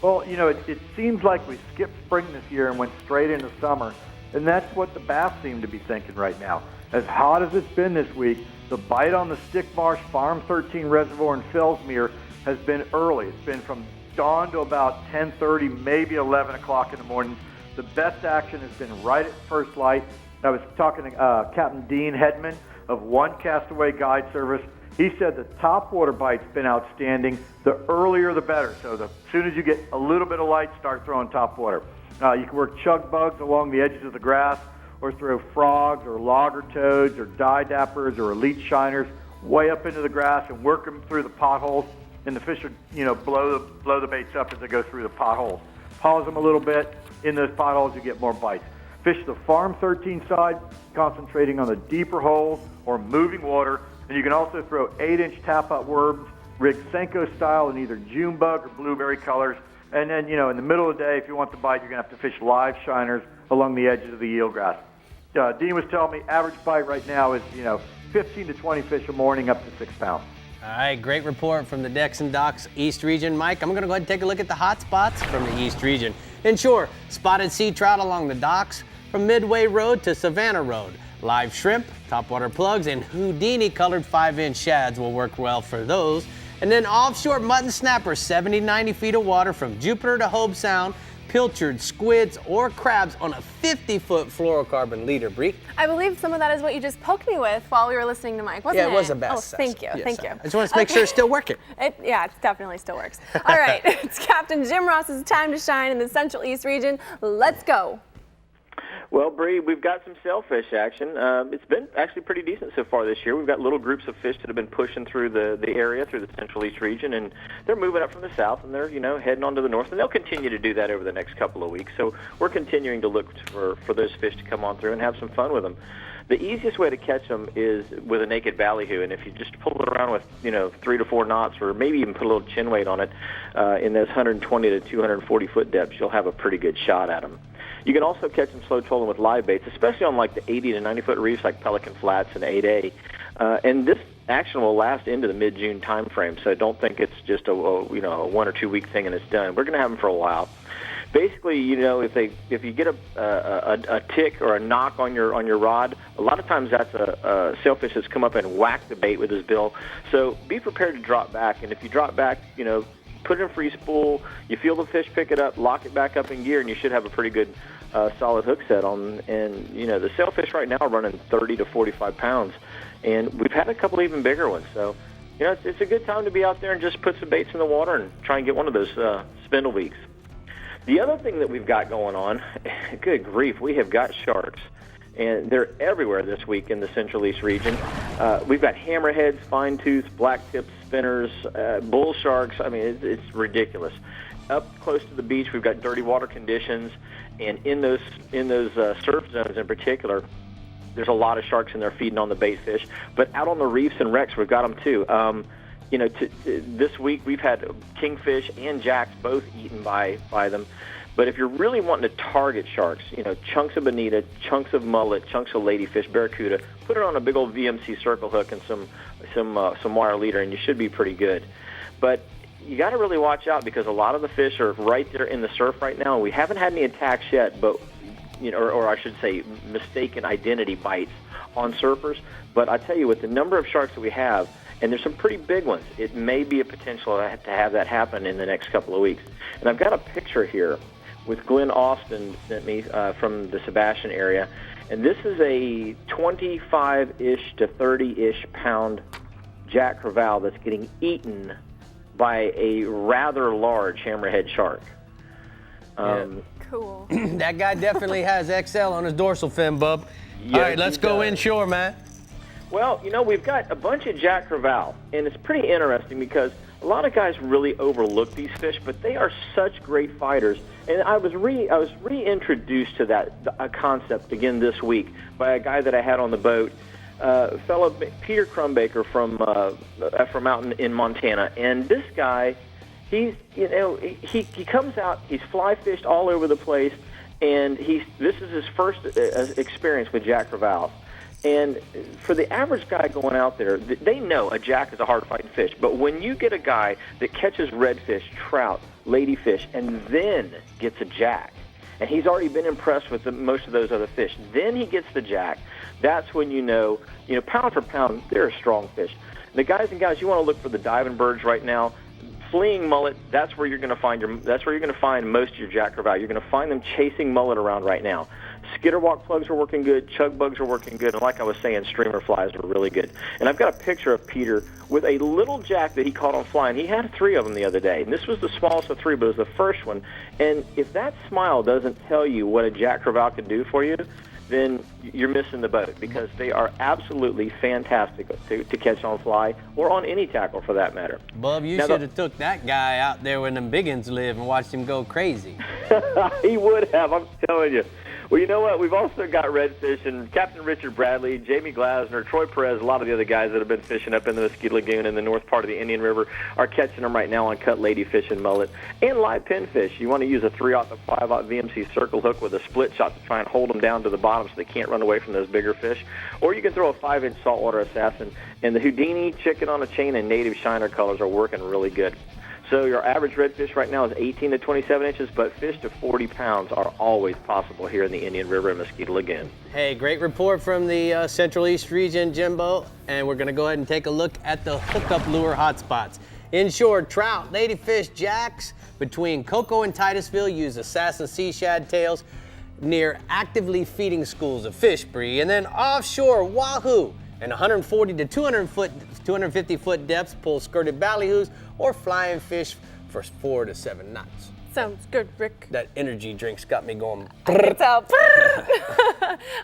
Well, it seems like we skipped spring this year and went straight into summer, and that's what the bass seem to be thinking right now. As hot as it's been this week, the bite on the Stick Marsh Farm 13 Reservoir in Fellsmere has been early. It's been from dawn to about 10:30, maybe 11 o'clock in the morning. The best action has been right at first light. I was talking to Captain Dean Hedman of One Castaway Guide Service. He said the topwater bite's been outstanding. The earlier the better. So as soon as you get a little bit of light, start throwing topwater. You can work chug bugs along the edges of the grass, or throw frogs or logger toads or dye dappers or elite shiners way up into the grass and work them through the potholes. And the fish are, blow the baits up as they go through the potholes. Pause them a little bit. In those potholes, you get more bites. Fish the Farm 13 side, concentrating on the deeper holes or moving water. And you can also throw 8-inch tap-out worms, rigged Senko style in either June bug or blueberry colors. And then, in the middle of the day, if you want the bite, you're going to have to fish live shiners along the edges of the eelgrass. Dean was telling me average bite right now is, 15 to 20 fish a morning, up to 6 pounds. All right, great report from the Decks and Docks East region. Mike, I'm going to go ahead and take a look at the hot spots from the East region. Inshore, spotted sea trout along the docks from Midway Road to Savannah Road. Live shrimp, topwater plugs, and Houdini colored 5-inch shads will work well for those. And then offshore mutton snappers, 70, 90 feet of water from Jupiter to Hobe Sound, pilchard, squids, or crabs on a 50-foot fluorocarbon leader, Brie. I believe some of that is what you just poked me with while we were listening to Mike, wasn't it? Yeah, it was a bass. Oh, thank you, thank you. I just wanted to make sure it's still working. Yeah, it definitely still works. All right, it's Captain Jim Ross's time to shine in the Central East region. Let's go. Well, Brie, we've got some sailfish action. It's been actually pretty decent so far this year. We've got little groups of fish that have been pushing through the area, through the Central East region, and they're moving up from the south, and they're, heading on to the north, and they'll continue to do that over the next couple of weeks. So we're continuing to look for those fish to come on through and have some fun with them. The easiest way to catch them is with a naked ballyhoo, and if you just pull it around with 3 to 4 knots, or maybe even put a little chin weight on it in those 120 to 240 foot depths, you'll have a pretty good shot at them. You can also catch them slow trolling with live baits, especially on like the 80 to 90 foot reefs like Pelican Flats and 8A. And this action will last into the mid-June time frame, so don't think it's just a 1 or 2 week thing and it's done. We're going to have them for a while. Basically, if you get a tick or a knock on your rod, a lot of times that's a sailfish that's come up and whacked the bait with his bill. So be prepared to drop back, and if you drop back, put it in free spool, you feel the fish pick it up, lock it back up in gear, and you should have a pretty good solid hook set on. And the sailfish right now are running 30 to 45 pounds, and we've had a couple even bigger ones. So it's a good time to be out there and just put some baits in the water and try and get one of those spindle beaks. The other thing that we've got going on, good grief, we have got sharks, and they're everywhere this week in the Central East region. We've got hammerheads, fine tooth, black tips, spinners, bull sharks. I mean, it's ridiculous. Up close to the beach, we've got dirty water conditions, and in those surf zones in particular, there's a lot of sharks in there feeding on the bait fish. But out on the reefs and wrecks, we've got them too. This week we've had kingfish and jacks both eaten by them. But if you're really wanting to target sharks, chunks of bonita, chunks of mullet, chunks of ladyfish, barracuda, put it on a big old VMC circle hook and some wire leader, and you should be pretty good. But you got to really watch out, because a lot of the fish are right there in the surf right now. We haven't had any attacks yet, but or I should say mistaken identity bites on surfers. But I tell you, with the number of sharks that we have, and there's some pretty big ones, it may be a potential to have that happen in the next couple of weeks. And I've got a picture here with Glenn Austin sent me from the Sebastian area. And this is a 25-ish to 30-ish pound Jack Crevalle that's getting eaten by a rather large hammerhead shark. Cool. That guy definitely has XL on his dorsal fin, bub. Yes, all right, let's go inshore, man. Well, we've got a bunch of Jack Crevalle, and it's pretty interesting because a lot of guys really overlook these fish, but they are such great fighters. And I was reintroduced to that concept again this week by a guy that I had on the boat, fellow Peter Crumbaker from out in Montana. And this guy, he comes out, he's fly fished all over the place, and this is his first experience with Jack Crevalle. And for the average guy going out there, they know a jack is a hard-fighting fish. But when you get a guy that catches redfish, trout, ladyfish, and then gets a jack, and he's already been impressed with most of those other fish, then he gets the jack, that's when you know, pound for pound, they're a strong fish. The guys and gals, you want to look for the diving birds right now. Fleeing mullet, that's where you're going to find most of your Jack Crevalle. You're going to find them chasing mullet around right now. Skitterwalk plugs are working good, chug bugs are working good, and like I was saying, streamer flies are really good. And I've got a picture of Peter with a little jack that he caught on fly, and he had 3 of them the other day. And this was the smallest of 3, but it was the first one. And if that smile doesn't tell you what a Jack Crevalle can do for you, then you're missing the boat, because they are absolutely fantastic to catch on fly or on any tackle for that matter. Bub, you should have took that guy out there where them biggins live and watched him go crazy. He would have, I'm telling you. Well, you know what? We've also got redfish, and Captain Richard Bradley, Jamie Glasner, Troy Perez, a lot of the other guys that have been fishing up in the Mesquite Lagoon in the north part of the Indian River are catching them right now on cut ladyfish and mullet and live pinfish. You want to use a 3/0 to 5/0 VMC circle hook with a split shot to try and hold them down to the bottom so they can't run away from those bigger fish. Or you can throw a 5-inch saltwater assassin, and the Houdini, chicken on a chain, and native shiner colors are working really good. So your average redfish right now is 18 to 27 inches, but fish to 40 pounds are always possible here in the Indian River and Mesquite Lagoon. Hey, great report from the Central East region, Jimbo. And we're going to go ahead and take a look at the hookup lure hotspots. Inshore trout, ladyfish, jacks between Cocoa and Titusville use assassin sea shad tails near actively feeding schools of fish, Brie. And then offshore, wahoo and 140 to 250 foot depths pull skirted ballyhoos or flying fish for 4 to 7 knots. Sounds good, Rick. That energy drink's got me going. I can tell.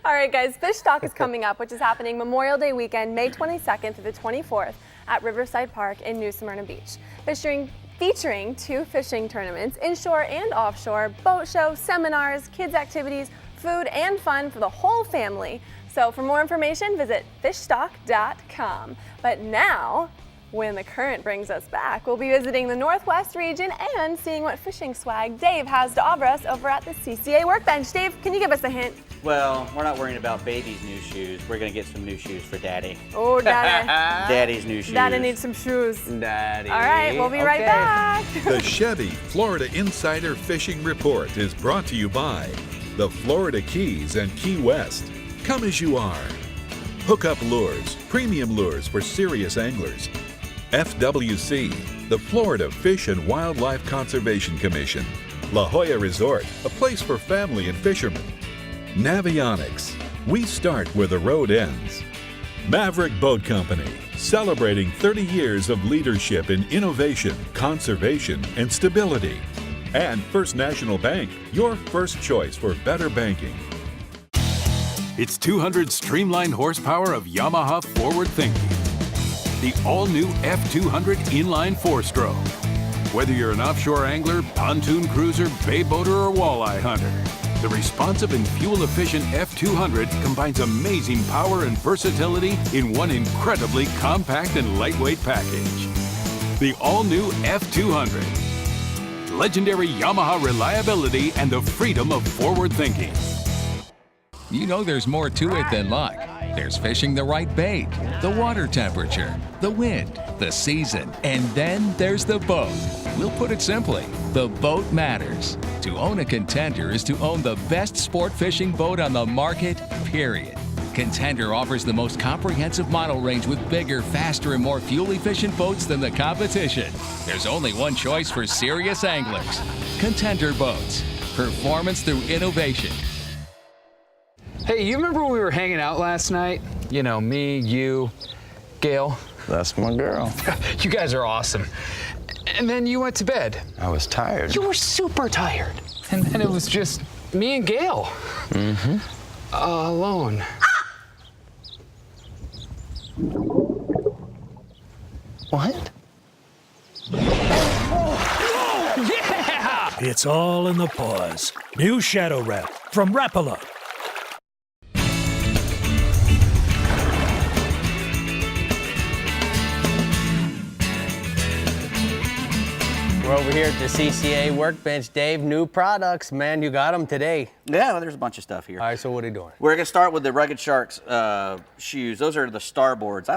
All right, guys, Fish Stock is coming up, which is happening Memorial Day weekend, May 22nd through the 24th at Riverside Park in New Smyrna Beach. Featuring 2 fishing tournaments, inshore and offshore, boat show, seminars, kids activities, food, and fun for the whole family. So for more information, visit fishstock.com. But now, when the current brings us back, we'll be visiting the Northwest region and seeing what fishing swag Dave has to offer us over at the CCA Workbench. Dave, can you give us a hint? Well, we're not worrying about baby's new shoes. We're going to get some new shoes for Daddy. Oh, Daddy. Daddy's new shoes. Daddy needs some shoes. Daddy. All right, we'll be right back. The Chevy Florida Insider Fishing Report is brought to you by the Florida Keys and Key West. Come as you are. Hookup Lures, premium lures for serious anglers. FWC, the Florida Fish and Wildlife Conservation Commission. La Jolla Resort, a place for family and fishermen. Navionics, we start where the road ends. Maverick Boat Company, celebrating 30 years of leadership in innovation, conservation, and stability. And First National Bank, your first choice for better banking. It's 200 streamlined horsepower of Yamaha forward thinking. The all-new F200 inline 4-stroke. Whether you're an offshore angler, pontoon cruiser, bay boater, or walleye hunter, the responsive and fuel-efficient F200 combines amazing power and versatility in one incredibly compact and lightweight package. The all-new F200. Legendary Yamaha reliability and the freedom of forward thinking. You know there's more to it than luck. There's fishing the right bait, the water temperature, the wind, the season, and then there's the boat. We'll put it simply, the boat matters. To own a Contender is to own the best sport fishing boat on the market, period. Contender offers the most comprehensive model range with bigger, faster, and more fuel-efficient boats than the competition. There's only one choice for serious anglers. Contender Boats. Performance through innovation. Hey, you remember when we were hanging out last night? You know, me, you, Gail. That's my girl. You guys are awesome. And then you went to bed. I was tired. You were super tired. And then it was just me and Gail. Mm-hmm. Alone. What? Yeah! It's all in the paws. New Shadow Wrap from Rapala. We're over here at the CCA Workbench. Dave, new products. Man, you got them today. Yeah, well, there's a bunch of stuff here. All right, so what are you doing? We're going to start with the Rugged Sharks shoes. Those are the starboards.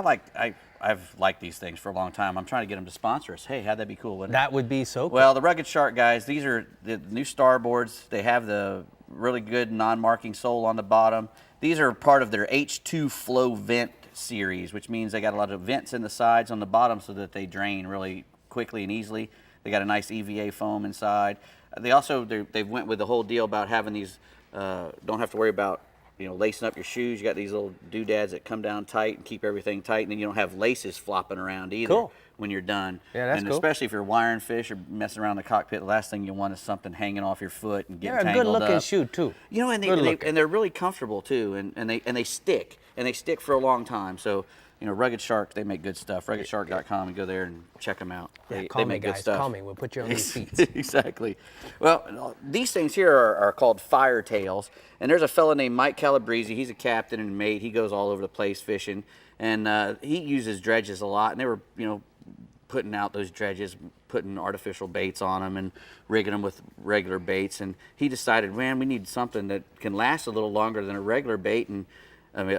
I've liked these things for a long time. I'm trying to get them to sponsor us. Hey, how'd that be cool, wouldn't it? That would be so cool. Well, the Rugged Shark guys, these are the new starboards. They have the really good non-marking sole on the bottom. These are part of their H2 Flow Vent series, which means they got a lot of vents in the sides on the bottom so that they drain really quickly and easily. They got a nice EVA foam inside. They also, they've went with the whole deal about having these, don't have to worry about, you know, lacing up your shoes. You got these little doodads that come down tight and keep everything tight, and then you don't have laces flopping around either when you're done. Yeah, that's and cool. Especially if you're wiring fish or messing around the cockpit, the last thing you want is something hanging off your foot and getting tangled up. They're a good-looking shoe, too. You know, and they're really comfortable, too, and they stick. And they stick for a long time. So, you know, Rugged Shark, they make good stuff. RuggedShark.com, and go there and check them out. Yeah, they make good stuff. Call me. We'll put you on these seats. Exactly. Well, these things here are called Fire Tails, and there's a fella named Mike Calabrese. He's a captain and mate. He goes all over the place fishing, and he uses dredges a lot. And they were, you know, putting out those dredges, putting artificial baits on them and rigging them with regular baits. And he decided, man, we need something that can last a little longer than a regular bait, and I mean,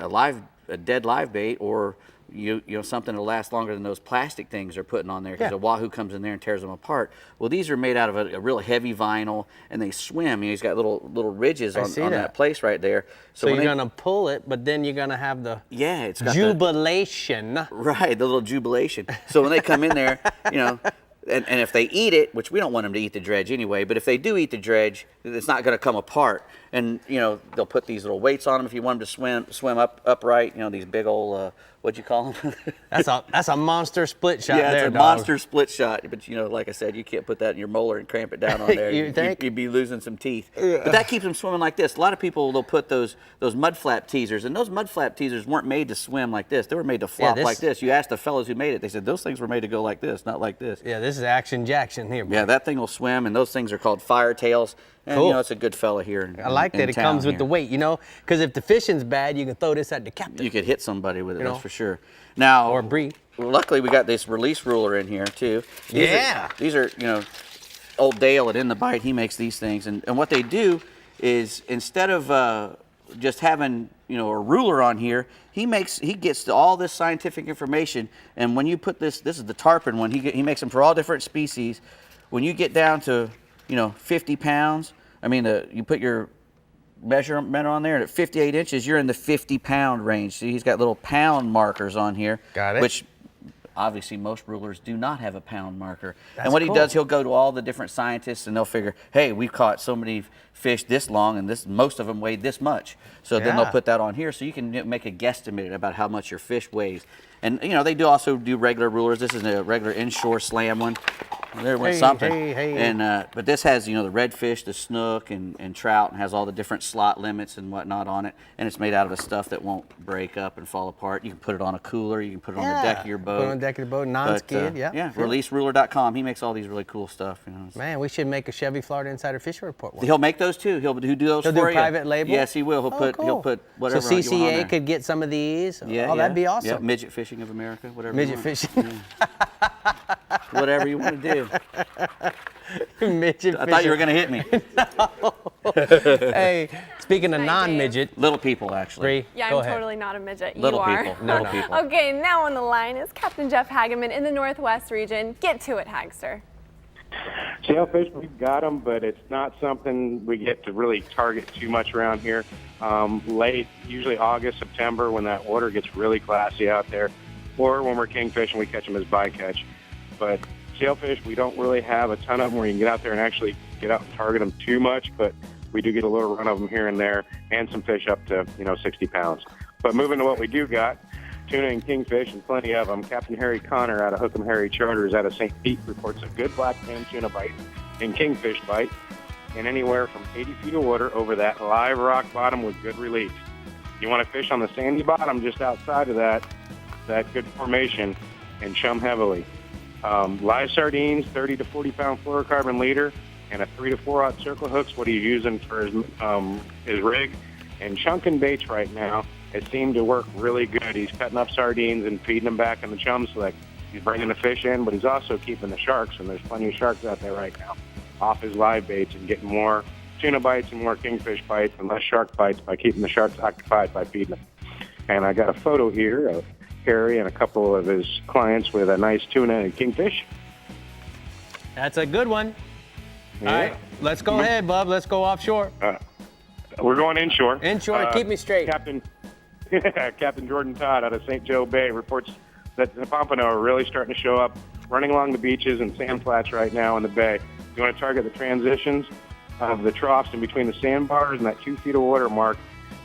a dead live bait or you know, something to last longer than those plastic things they're putting on there, because a wahoo comes in there and tears them apart. Well, these are made out of a real heavy vinyl, and they swim. You know, he's got little ridges on that place right there. So you're gonna pull it, but then you're gonna have the it's got jubilation. Right, the little jubilation. So when they come in there, you know, and if they eat it, which we don't want them to eat the dredge anyway, but if they do eat the dredge, it's not going to come apart. And you know, they'll put these little weights on them if you want them to swim upright. You know, these big old what'd you call them? that's a monster split shot. Yeah, there, it's a monster split shot. But you know, like I said, you can't put that in your molar and cramp it down on there. You think? You'd be losing some teeth. Yeah. But that keeps them swimming like this. A lot of people, they'll put those mud flap teasers, and those mud flap teasers weren't made to swim like this. They were made to flop like this. You asked the fellows who made it, they said those things were made to go like this, not like this. Yeah, this is Action Jackson here, bro. Yeah, that thing will swim, and those things are called fire tails. And you know, it's a good fella here. I like that it comes with the weight, you know, because if the fishing's bad, you can throw this at the captain. You could hit somebody with it, that's for sure. Now, or Brie. Luckily, we got this release ruler in here too. These are, you know, old Dale at In the Bite. He makes these things, and what they do is instead of just having, you know, a ruler on here, he gets all this scientific information. And when you put this is the tarpon one. He makes them for all different species. When you get down to, you know, 50 pounds, I mean, you put your measurement on there, and at 58 inches, you're in the 50-pound range. See, he's got little pound markers on here. Got it. Which, obviously, most rulers do not have a pound marker. And what he does, he'll go to all the different scientists, and they'll figure, hey, we've caught so many fish this long, and most of them weighed this much. So then they'll put that on here, so you can make a guesstimate about how much your fish weighs. And, you know, they also do regular rulers. This is a regular Inshore slam one. There went something. And but this has, you know, the redfish, the snook, and trout, and has all the different slot limits and whatnot on it. And it's made out of a stuff that won't break up and fall apart. You can put it on a cooler. You can put it on the deck of your boat. Put it on the deck of your boat, non-skid. Yeah. Releaseruler.com. He makes all these really cool stuff. You know. Man, we should make a Chevy Florida Insider Fishing Report one. He'll make those too. He'll do those for you. He'll do private label. Yes, he will. He'll put whatever. So CCA could get some of these. Yeah, that'd be awesome. Yeah, Midget Fishing of America, whatever. Midget Fishing. Whatever you want to do. Midget I thought you were going to hit me. Hey, speaking of non-midget. Little people, actually. Brie, yeah, go I'm ahead. totally not a midget. Little you people. are. Little people. Okay, now on the line is Captain Jeff Hageman in the Northwest region. Get to it, Hagster. Sailfish, we've got them, but it's not something we get to really target too much around here. Late, usually August, September, when that water gets really classy out there, or when we're kingfishing, we catch them as bycatch. But sailfish, we don't really have a ton of them where you can get out there and actually get out and target them too much, but we do get a little run of them here and there, and some fish up to, 60 pounds. But moving to what we do got, tuna and kingfish, and plenty of them. Captain Harry Connor out of Hook 'em Harry Charters out of St. Pete reports a good black pan tuna bite and kingfish bite, and anywhere from 80 feet of water over that live rock bottom with good relief. You want to fish on the sandy bottom just outside of that good formation, and chum heavily. Live sardines, 30 to 40 pound fluorocarbon leader, and a 3 to 4/0 circle hook's what he's using for his rig. And chunking baits right now, it seemed to work really good. He's cutting up sardines and feeding them back in the chum select. He's bringing the fish in, but he's also keeping the sharks, and there's plenty of sharks out there right now, off his live baits, and getting more tuna bites and more kingfish bites and less shark bites by keeping the sharks occupied by feeding them. And I got a photo here of Harry and a couple of his clients with a nice tuna and kingfish. That's a good one. Yeah. All right, let's go ahead, bub. Let's go offshore. We're going inshore. Inshore, keep me straight. Captain Jordan Todd out of St. Joe Bay reports that the pompano are really starting to show up, running along the beaches and sand flats right now in the bay. You want to target the transitions of the troughs in between the sandbars and that 2 feet of water mark.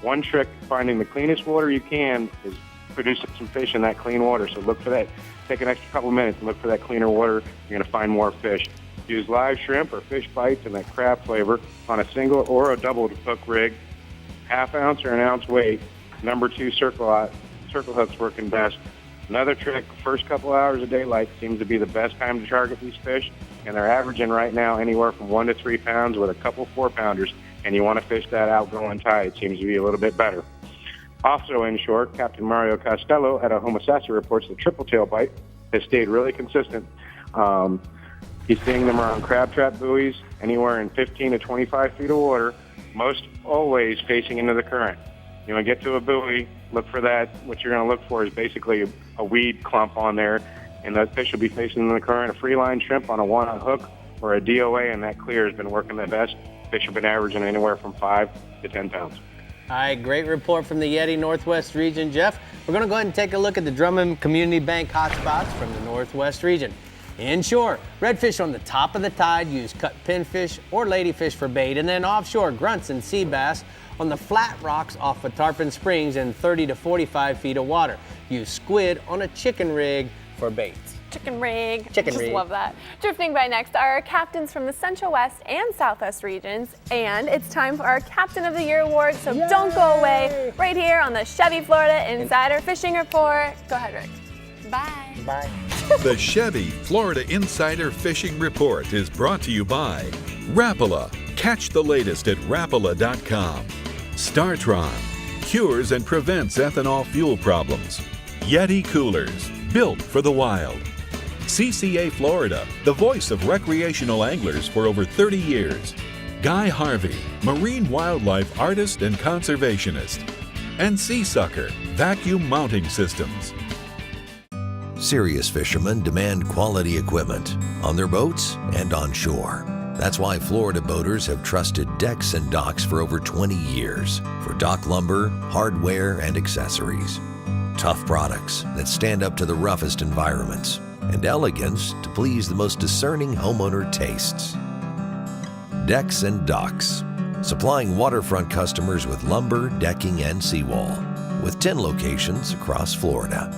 One trick, finding the cleanest water you can, is producing some fish in that clean water. So look for that. Take an extra couple minutes and look for that cleaner water. You're going to find more fish. Use live shrimp or fish bites and that crab flavor on a single or a double hook rig, 1/2 ounce or 1 ounce weight. Number 2 circle hooks working best. Another trick, first couple hours of daylight seems to be the best time to target these fish, and they're averaging right now anywhere from 1 to 3 pounds with a couple 4-pounders, and you want to fish that outgoing tide. It seems to be a little bit better. Also inshore, Captain Mario Costello at Homosassa reports the triple tail bite has stayed really consistent. He's seeing them around crab trap buoys, anywhere in 15 to 25 feet of water, most always facing into the current. You want to get to a buoy, look for that. What you're going to look for is basically a weed clump on there, and those fish will be facing the current. A free line shrimp on a one-on hook or a DOA, and that clear has been working the best. Fish have been averaging anywhere from 5 to 10 pounds. All right, great report from the Yeti Northwest region, Jeff. We're going to go ahead and take a look at the Drummond Community Bank hotspots from the Northwest region. Inshore, redfish on the top of the tide, use cut pinfish or ladyfish for bait, and then offshore, grunts and sea bass on the flat rocks off of Tarpon Springs in 30 to 45 feet of water. Use squid on a chicken rig for baits. Chicken rig. Chicken rig. Just love that. Drifting by next are our captains from the Central West and Southwest regions, and it's time for our Captain of the Year award, so don't go away. Right here on the Chevy Florida Insider Fishing Report. Go ahead, Rick. Bye. Bye. The Chevy Florida Insider Fishing Report is brought to you by Rapala. Catch the latest at Rapala.com. Startron, cures and prevents ethanol fuel problems. Yeti Coolers, built for the wild. CCA Florida, the voice of recreational anglers for over 30 years. Guy Harvey, marine wildlife artist and conservationist. And Sea Sucker, vacuum mounting systems. Serious fishermen demand quality equipment on their boats and on shore. That's why Florida boaters have trusted Decks and Docks for over 20 years for dock lumber, hardware, and accessories. Tough products that stand up to the roughest environments, and elegance to please the most discerning homeowner tastes. Decks and Docks, supplying waterfront customers with lumber, decking, and seawall, with 10 locations across Florida.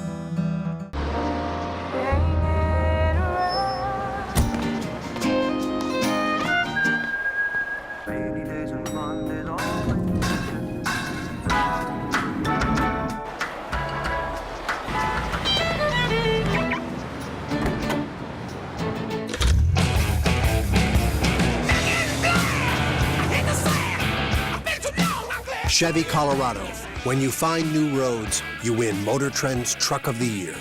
Chevy Colorado. When you find new roads, you win Motor Trend's Truck of the Year.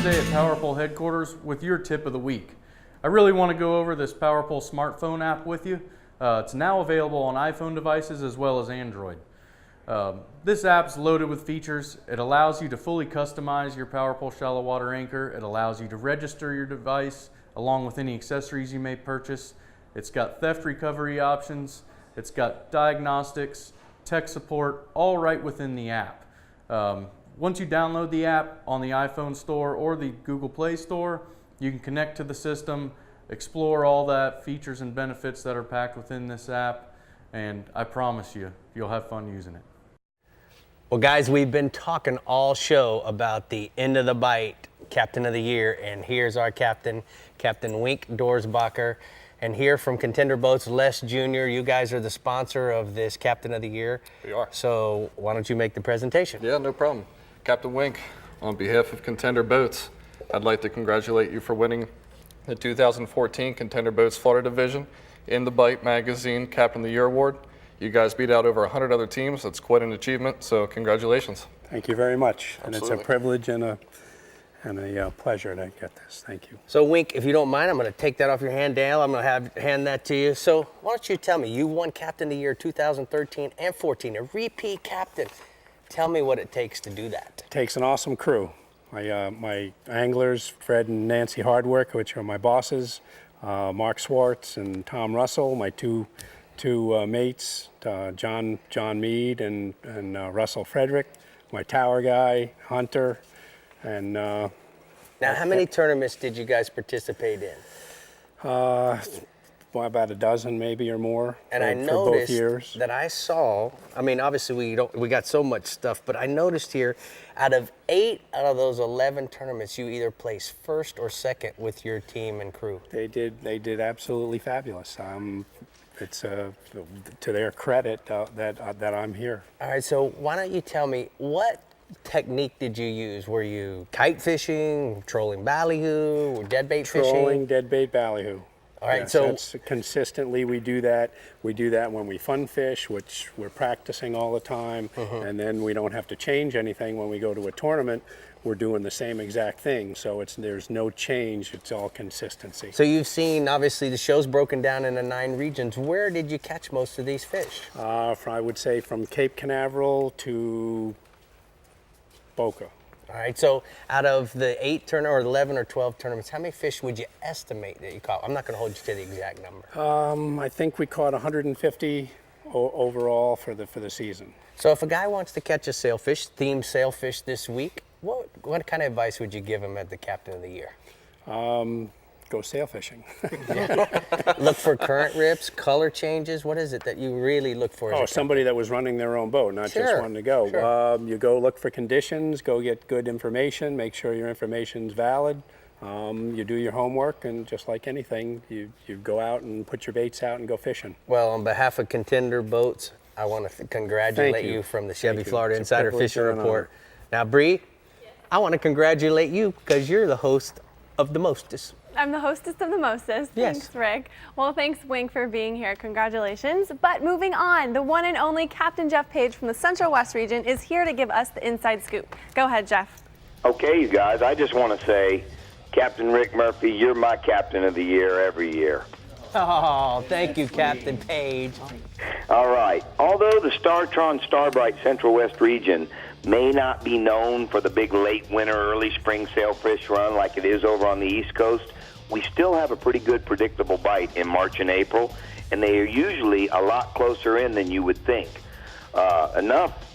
Today at PowerPole headquarters with your tip of the week. I really want to go over this PowerPole smartphone app with you. It's now available on iPhone devices as well as Android. This app's loaded with features. It allows you to fully customize your PowerPole shallow water anchor. It allows you to register your device along with any accessories you may purchase. It's got theft recovery options. It's got diagnostics, tech support, all right within the app. Once you download the app on the iPhone store or the Google Play Store, you can connect to the system, explore all that features and benefits that are packed within this app, and I promise you, you'll have fun using it. Well, guys, we've been talking all show about the end of the bite Captain of the Year, and here's our captain, Captain Wink Doerzbacher. And here from Contender Boats, Les Jr., you guys are the sponsor of this Captain of the Year. We are. So why don't you make the presentation? Yeah, no problem. Captain Wink, on behalf of Contender Boats, I'd like to congratulate you for winning the 2014 Contender Boats Florida Division in the Bite Magazine Captain of the Year Award. You guys beat out over 100 other teams. That's quite an achievement, so congratulations. Thank you very much. Absolutely. And it's a privilege and a pleasure to get this. Thank you. So Wink, if you don't mind, I'm going to take that off your hand, Dale. I'm going to hand that to you. So why don't you tell me, you won Captain of the Year 2013 and 14, a repeat captain. Tell me what it takes to do that. It takes an awesome crew. My anglers, Fred and Nancy Hardwork, which are my bosses, Mark Swartz and Tom Russell, my two mates, John Mead and Russell Frederick, my tower guy, Hunter, and now, how many tournaments did you guys participate in? about a dozen maybe or more and I for both noticed years. that I saw, I mean, obviously we got so much stuff, but I noticed here, out of 8 out of those 11 tournaments, you either placed first or second with your team and crew. They did absolutely fabulous. It's to their credit that I'm here. All right, so why don't you tell me, what technique did you use? Were you kite fishing, trolling ballyhoo, or deadbait fishing? Trolling, deadbait, ballyhoo. All right, yes, so that's consistently we do that. We do that when we fun fish, which we're practicing all the time, and then we don't have to change anything when we go to a tournament. We're doing the same exact thing, so there's no change. It's all consistency. So you've seen, obviously, the show's broken down into 9 regions. Where did you catch most of these fish? I would say from Cape Canaveral to Boca. All right, so out of the 8 or 11 or 12 tournaments, how many fish would you estimate that you caught? I'm not going to hold you to the exact number. I think we caught 150 overall for the season. So if a guy wants to catch a sailfish, themed sailfish this week, what kind of advice would you give him at the Captain of the Year? Go sail fishing. Look for current rips, color changes. What is it that you really look for? Oh, somebody that was running their own boat, not just wanting to go. Sure. You go look for conditions, go get good information, make sure your information's valid. You do your homework, and just like anything, you go out and put your baits out and go fishing. Well, on behalf of Contender Boats, I want to congratulate you from the Chevy Florida Insider Fishing Report. Now, Brie, I want to congratulate you because you're the host of the Mostest. I'm the hostess of the Mostest. Yes. Thanks, Rick. Well, thanks, Wink, for being here. Congratulations. But moving on, the one and only Captain Jeff Page from the Central West region is here to give us the inside scoop. Go ahead, Jeff. Okay, you guys, I just want to say, Captain Rick Murphy, you're my Captain of the Year every year. Oh, thank you, Captain Page. All right. Although the Startron Starbright Central West region may not be known for the big late winter, early spring sailfish run like it is over on the East Coast, we still have a pretty good predictable bite in March and April, and they are usually a lot closer in than you would think.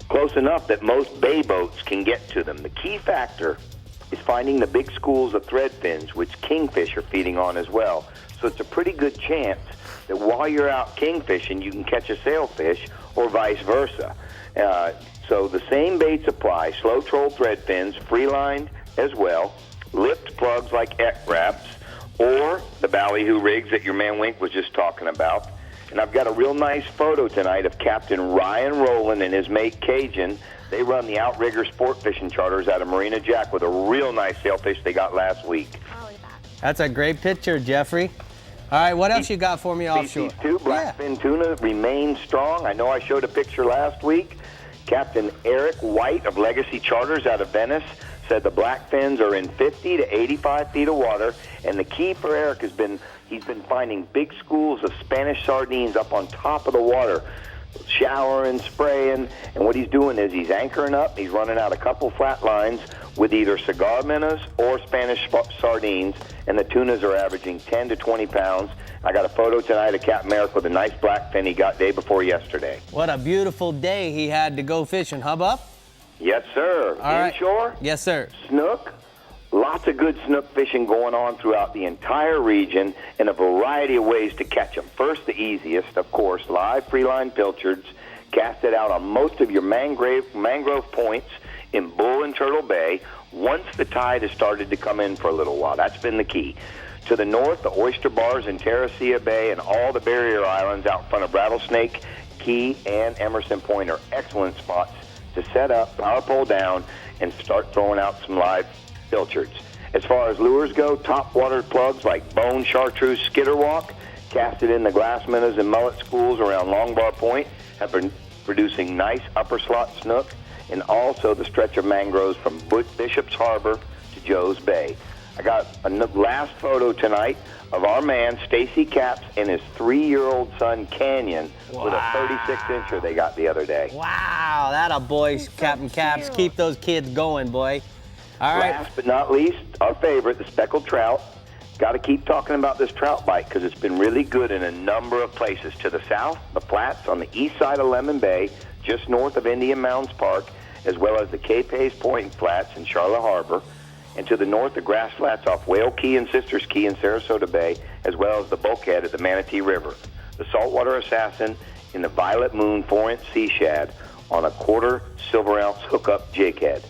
Close enough that most bay boats can get to them. The key factor is finding the big schools of thread fins, which kingfish are feeding on as well. So it's a pretty good chance that while you're out kingfishing, you can catch a sailfish or vice versa. So the same baits apply: slow troll thread fins, free lined as well, lipped plugs like X-Wraps, or the ballyhoo rigs that your man Wink was just talking about. And I've got a real nice photo tonight of Captain Ryan Rowland and his mate Cajun. They run the Outrigger sport fishing charters out of Marina Jack with a real nice sailfish they got last week. That's a great picture, Jeffrey. All right, what else you got for me offshore? Species 2, blackfin tuna remains strong. I know I showed a picture last week. Captain Eric White of Legacy Charters out of Venice said the blackfins are in 50 to 85 feet of water, and the key for Eric has been he's been finding big schools of Spanish sardines up on top of the water, showering, spraying, and what he's doing is he's anchoring up. He's running out a couple flat lines with either cigar minnows or Spanish sardines, and the tunas are averaging 10 to 20 pounds. I got a photo tonight of Captain Eric with a nice blackfin he got day before yesterday. What a beautiful day he had to go fishing, huh, Buff? Yes, sir. Inshore? Yes, sir. Snook? Lots of good snook fishing going on throughout the entire region in a variety of ways to catch them. First, the easiest, of course, live free-line pilchards. Cast it out on most of your mangrove points in Bull and Turtle Bay once the tide has started to come in for a little while. That's been the key. To the north, the oyster bars in Terracea Bay and all the barrier islands out in front of Rattlesnake Key and Emerson Point are excellent spots to set up, power pole down, and start throwing out some live pilchards. As far as lures go, top water plugs like bone, chartreuse, skitterwalk, casted in the glass minnows and mullet schools around Longbar Point, have been producing nice upper slot snook, and also the stretch of mangroves from Bishop's Harbor to Joe's Bay. I got a last photo tonight of our man, Stacy Capps, and his 3-year-old son, Canyon, with a 36-incher they got the other day. Wow, that a boy, Captain Capps. Keep those kids going, boy. All right. Last but not least, our favorite, the speckled trout. Got to keep talking about this trout bite because it's been really good in a number of places. To the south, the flats on the east side of Lemon Bay, just north of Indian Mounds Park, as well as the Cape Hayes Point flats in Charlotte Harbor. And to the north, the grass flats off Whale Key and Sisters Key in Sarasota Bay, as well as the bulkhead at the Manatee River. The saltwater assassin in the Violet Moon 4-inch sea shad on a 1/4 silver ounce hookup jig head.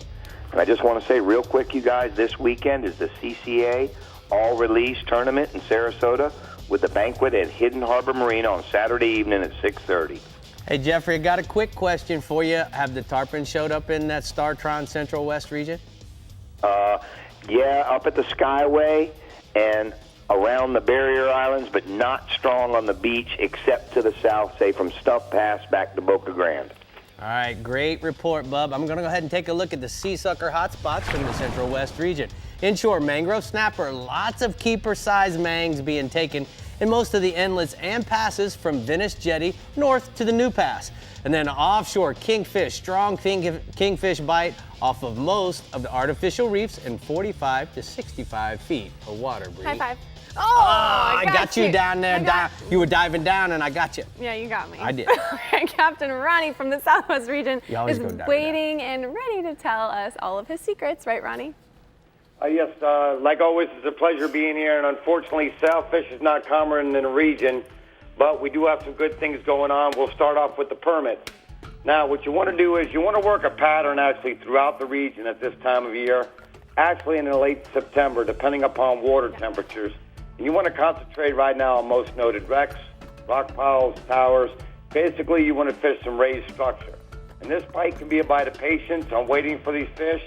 And I just want to say real quick, you guys, this weekend is the CCA All-Release Tournament in Sarasota with the banquet at Hidden Harbor Marina on Saturday evening at 6:30. Hey, Jeffrey, I got a quick question for you. Have the tarpon showed up in that StarTron Central West region? Yeah, up at the Skyway and around the barrier islands, but not strong on the beach except to the south, say from Stuff Pass back to Boca Grande. All right, great report, Bub. I'm going to go ahead and take a look at the sea sucker hotspots from the Central West region. Inshore mangrove snapper, lots of keeper-sized mangs being taken in most of the inlets and passes from Venice Jetty north to the New Pass. And then offshore kingfish, strong kingfish bite off of most of the artificial reefs in 45 to 65 feet of water, Brie. High five. Oh, I got you down there. You were diving down, and I got you. Yeah, you got me. I did. Captain Ronnie from the Southwest region is go waiting and ready to tell us all of his secrets. Right, Ronnie? Yes, like always, it's a pleasure being here. And unfortunately, sailfish is not common in the region, but we do have some good things going on. We'll start off with the permits. Now, what you want to do is you want to work a pattern actually throughout the region at this time of year, actually in the late September, depending upon water temperatures. And you want to concentrate right now on most noted wrecks, rock piles, towers. Basically, you want to fish some raised structure. And this bite can be a bite of patience on waiting for these fish,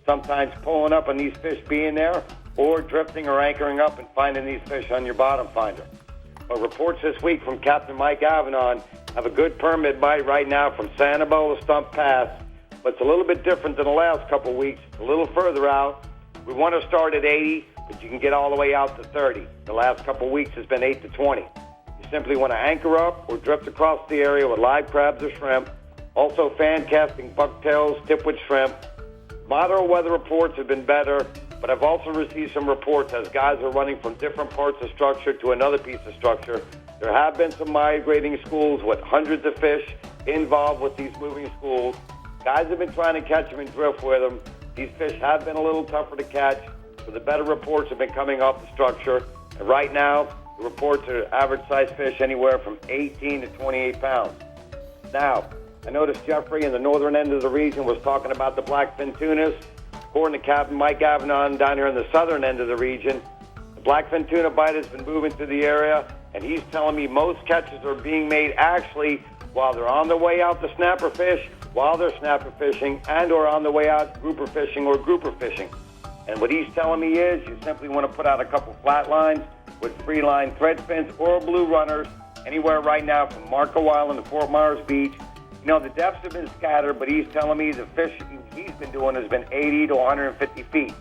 sometimes pulling up on these fish being there, or drifting or anchoring up and finding these fish on your bottom finder. But reports this week from Captain Mike Avanon have a good permit bite right now from Sanibel to Stump Pass, but it's a little bit different than the last couple of weeks. It's a little further out. We want to start at 80, but you can get all the way out to 30. The last couple of weeks has been 8 to 20. You simply want to anchor up or drift across the area with live crabs or shrimp, also fan casting bucktails, tipwood shrimp. Moderate weather reports have been better, but I've also received some reports as guys are running from different parts of structure to another piece of structure. There have been some migrating schools with hundreds of fish involved with these moving schools. Guys have been trying to catch them and drift with them. These fish have been a little tougher to catch, so the better reports have been coming off the structure. And right now, the reports are average size fish anywhere from 18 to 28 pounds. Now, I noticed Jeffrey in the northern end of the region was talking about the blackfin tunas. According to Captain Mike Avanon down here in the southern end of the region, the blackfin tuna bite has been moving through the area, and he's telling me most catches are being made actually while they're on their way out to snapper fish, while they're snapper fishing, and or on the way out grouper fishing or grouper fishing. And what he's telling me is you simply want to put out a couple flat lines with free line thread fins or blue runners anywhere right now from Marco Island to Fort Myers Beach. You know, the depths have been scattered, but he's telling me the fishing he's been doing has been 80 to 150 feet.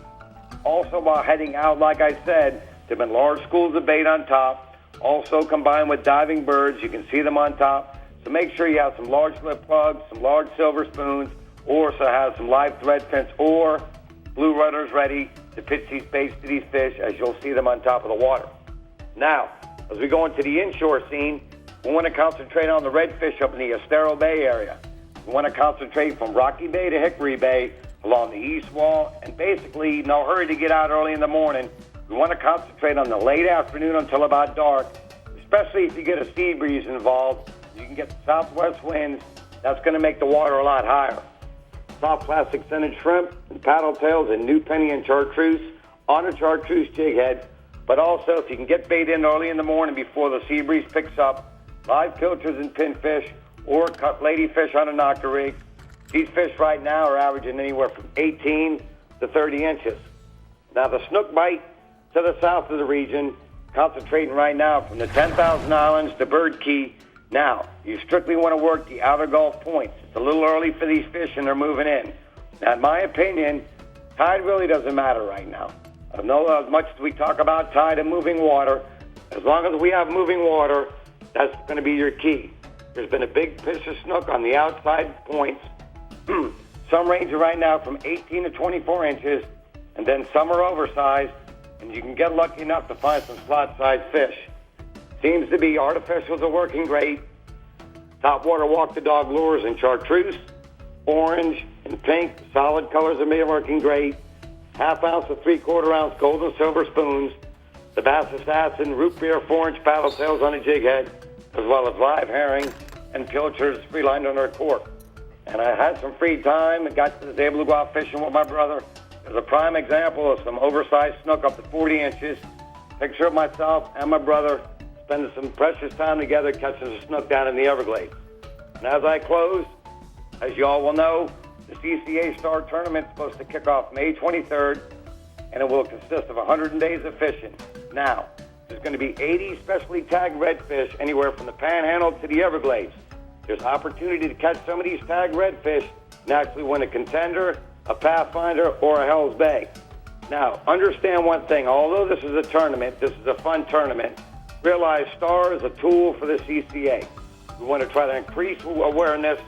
Also, while heading out, like I said, there have been large schools of bait on top, also combined with diving birds. You can see them on top. So make sure you have some large lip plugs, some large silver spoons, or so have some live thread fins or blue runners ready to pitch these baits to these fish as you'll see them on top of the water. Now, as we go into the inshore scene, we want to concentrate on the redfish up in the Estero Bay area. We want to concentrate from Rocky Bay to Hickory Bay along the east wall, and basically no hurry to get out early in the morning. We want to concentrate on the late afternoon until about dark, especially if you get a sea breeze involved. You can get the southwest winds. That's going to make the water a lot higher. Soft plastic scented shrimp and paddle tails and new penny and chartreuse on a chartreuse jig head. But also, if you can get bait in early in the morning before the sea breeze picks up, live pilchards and pinfish or cut ladyfish on a knocker rig. These fish right now are averaging anywhere from 18 to 30 inches. Now the snook bite to the south of the region, concentrating right now from the 10,000 Islands to Bird Key. Now, you strictly want to work the outer Gulf points. It's a little early for these fish and they're moving in. Now, in my opinion, tide really doesn't matter right now. I don't know as much as we talk about tide and moving water. As long as we have moving water, that's going to be your key. There's been a big fish of snook on the outside points. Some range right now from 18 to 24 inches, and then some are oversized, and you can get lucky enough to find some slot-sized fish. Seems to be artificials are working great. Topwater walk-the-dog lures in chartreuse, orange, and pink. Solid colors are working great. half-ounce to 3/4-ounce gold and silver spoons, the Bass Assassin root beer 4-inch paddle tails on a jig head, as well as live herring and pilchards relined under a cork. And I had some free time and was able to go out fishing with my brother. There's a prime example of some oversized snook up to 40 inches. Picture of myself and my brother spending some precious time together catching a snook down in the Everglades. And as I close, as you all will know, the CCA Star Tournament is supposed to kick off May 23rd, and it will consist of 100 days of fishing. Now, there's going to be 80 specially tagged redfish anywhere from the Panhandle to the Everglades. There's opportunity to catch some of these tagged redfish and actually win a Contender, a Pathfinder, or a Hell's Bay. Now, understand one thing. Although this is a tournament, this is a fun tournament, realize Star is a tool for the CCA. We want to try to increase awareness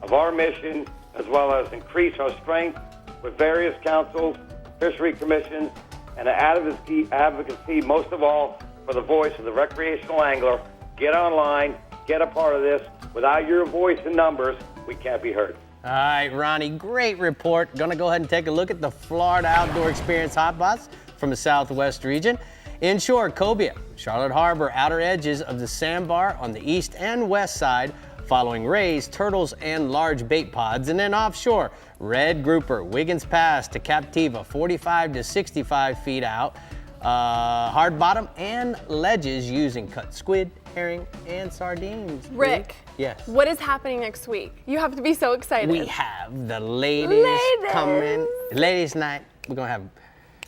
of our mission, as well as increase our strength with various councils, fishery commissions, and advocacy, most of all, for the voice of the recreational angler. Get online, get a part of this. Without your voice and numbers, we can't be heard. All right, Ronnie, great report. Gonna go ahead and take a look at the Florida Outdoor Experience hotspots from the Southwest region. Inshore, Cobia, Charlotte Harbor, outer edges of the sandbar on the east and west side, following rays, turtles, and large bait pods. And then offshore, red grouper, Wiggins Pass to Captiva, 45 to 65 feet out, hard bottom and ledges using cut squid, herring, and sardines. Rick. Yes. What is happening next week? You have to be so excited. We have the ladies coming. Ladies' night. We're gonna have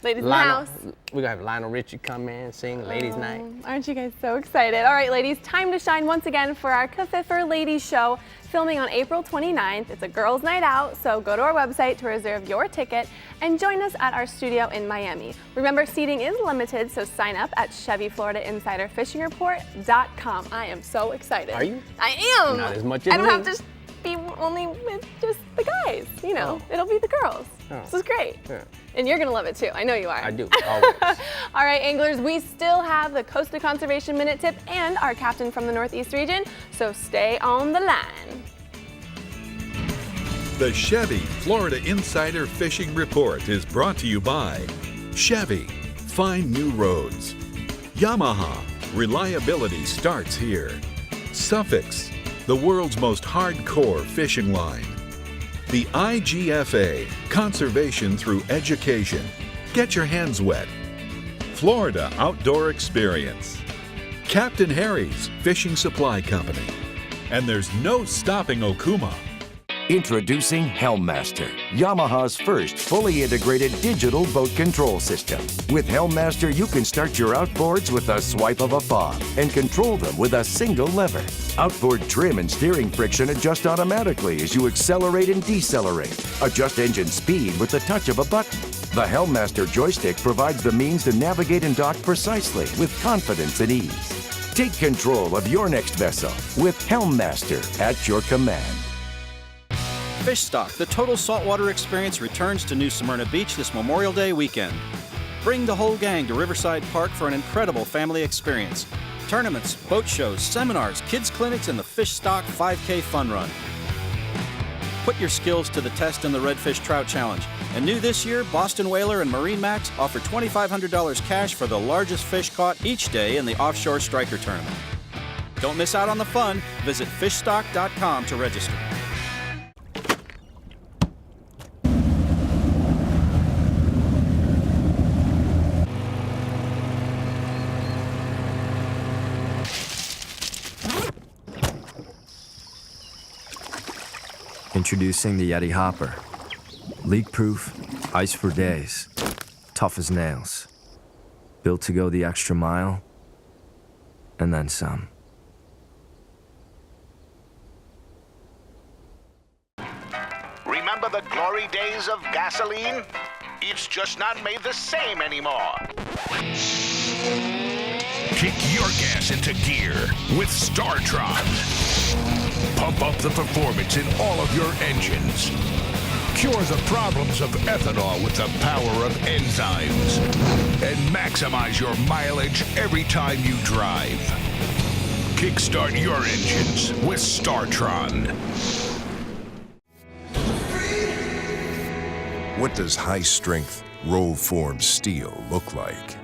Ladies in the house. We're gonna have Lionel Richie come in, sing Ladies' Night. Aren't you guys so excited? All right, ladies, time to shine once again for our Covfefer Ladies Show, filming on April 29th. It's a girls' night out, so go to our website to reserve your ticket and join us at our studio in Miami. Remember, seating is limited, so sign up at ChevyFloridaInsiderFishingReport.com. I am so excited. Are you? I am. Not as much as I don't me. have to be only with just the guys, you know. It'll be the girls. This is great. Yeah. And you're gonna love it too. I know you are. I do, always. All right, anglers, we still have the Costa Conservation Minute Tip and our captain from the Northeast region, so stay on the line. The Chevy Florida Insider Fishing Report is brought to you by Chevy, find new roads. Yamaha, reliability starts here. Suffix, the world's most hardcore fishing line. The IGFA, conservation through education. Get your hands wet. Florida Outdoor Experience. Captain Harry's Fishing Supply Company. And there's no stopping Okuma. Introducing Helmmaster, Yamaha's first fully integrated digital boat control system. With Helmmaster, you can start your outboards with a swipe of a fob and control them with a single lever. Outboard trim and steering friction adjust automatically as you accelerate and decelerate. Adjust engine speed with the touch of a button. The Helmmaster joystick provides the means to navigate and dock precisely with confidence and ease. Take control of your next vessel with Helmmaster at your command. Fish Stock, the total saltwater experience, returns to New Smyrna Beach this Memorial Day weekend. Bring the whole gang to Riverside Park for an incredible family experience. Tournaments, boat shows, seminars, kids clinics, and the Fish Stock 5K Fun Run. Put your skills to the test in the Redfish Trout Challenge. And new this year, Boston Whaler and Marine Max offer $2,500 cash for the largest fish caught each day in the Offshore Striker Tournament. Don't miss out on the fun. Visit fishstock.com to register. Introducing the Yeti Hopper. Leak-proof, ice for days, tough as nails. Built to go the extra mile, and then some. Remember the glory days of gasoline? It's just not made the same anymore. Kick your gas into gear with StarTron. Pump up the performance in all of your engines. Cure the problems of ethanol with the power of enzymes. And maximize your mileage every time you drive. Kickstart your engines with StarTron. What does high strength, roll-formed steel look like?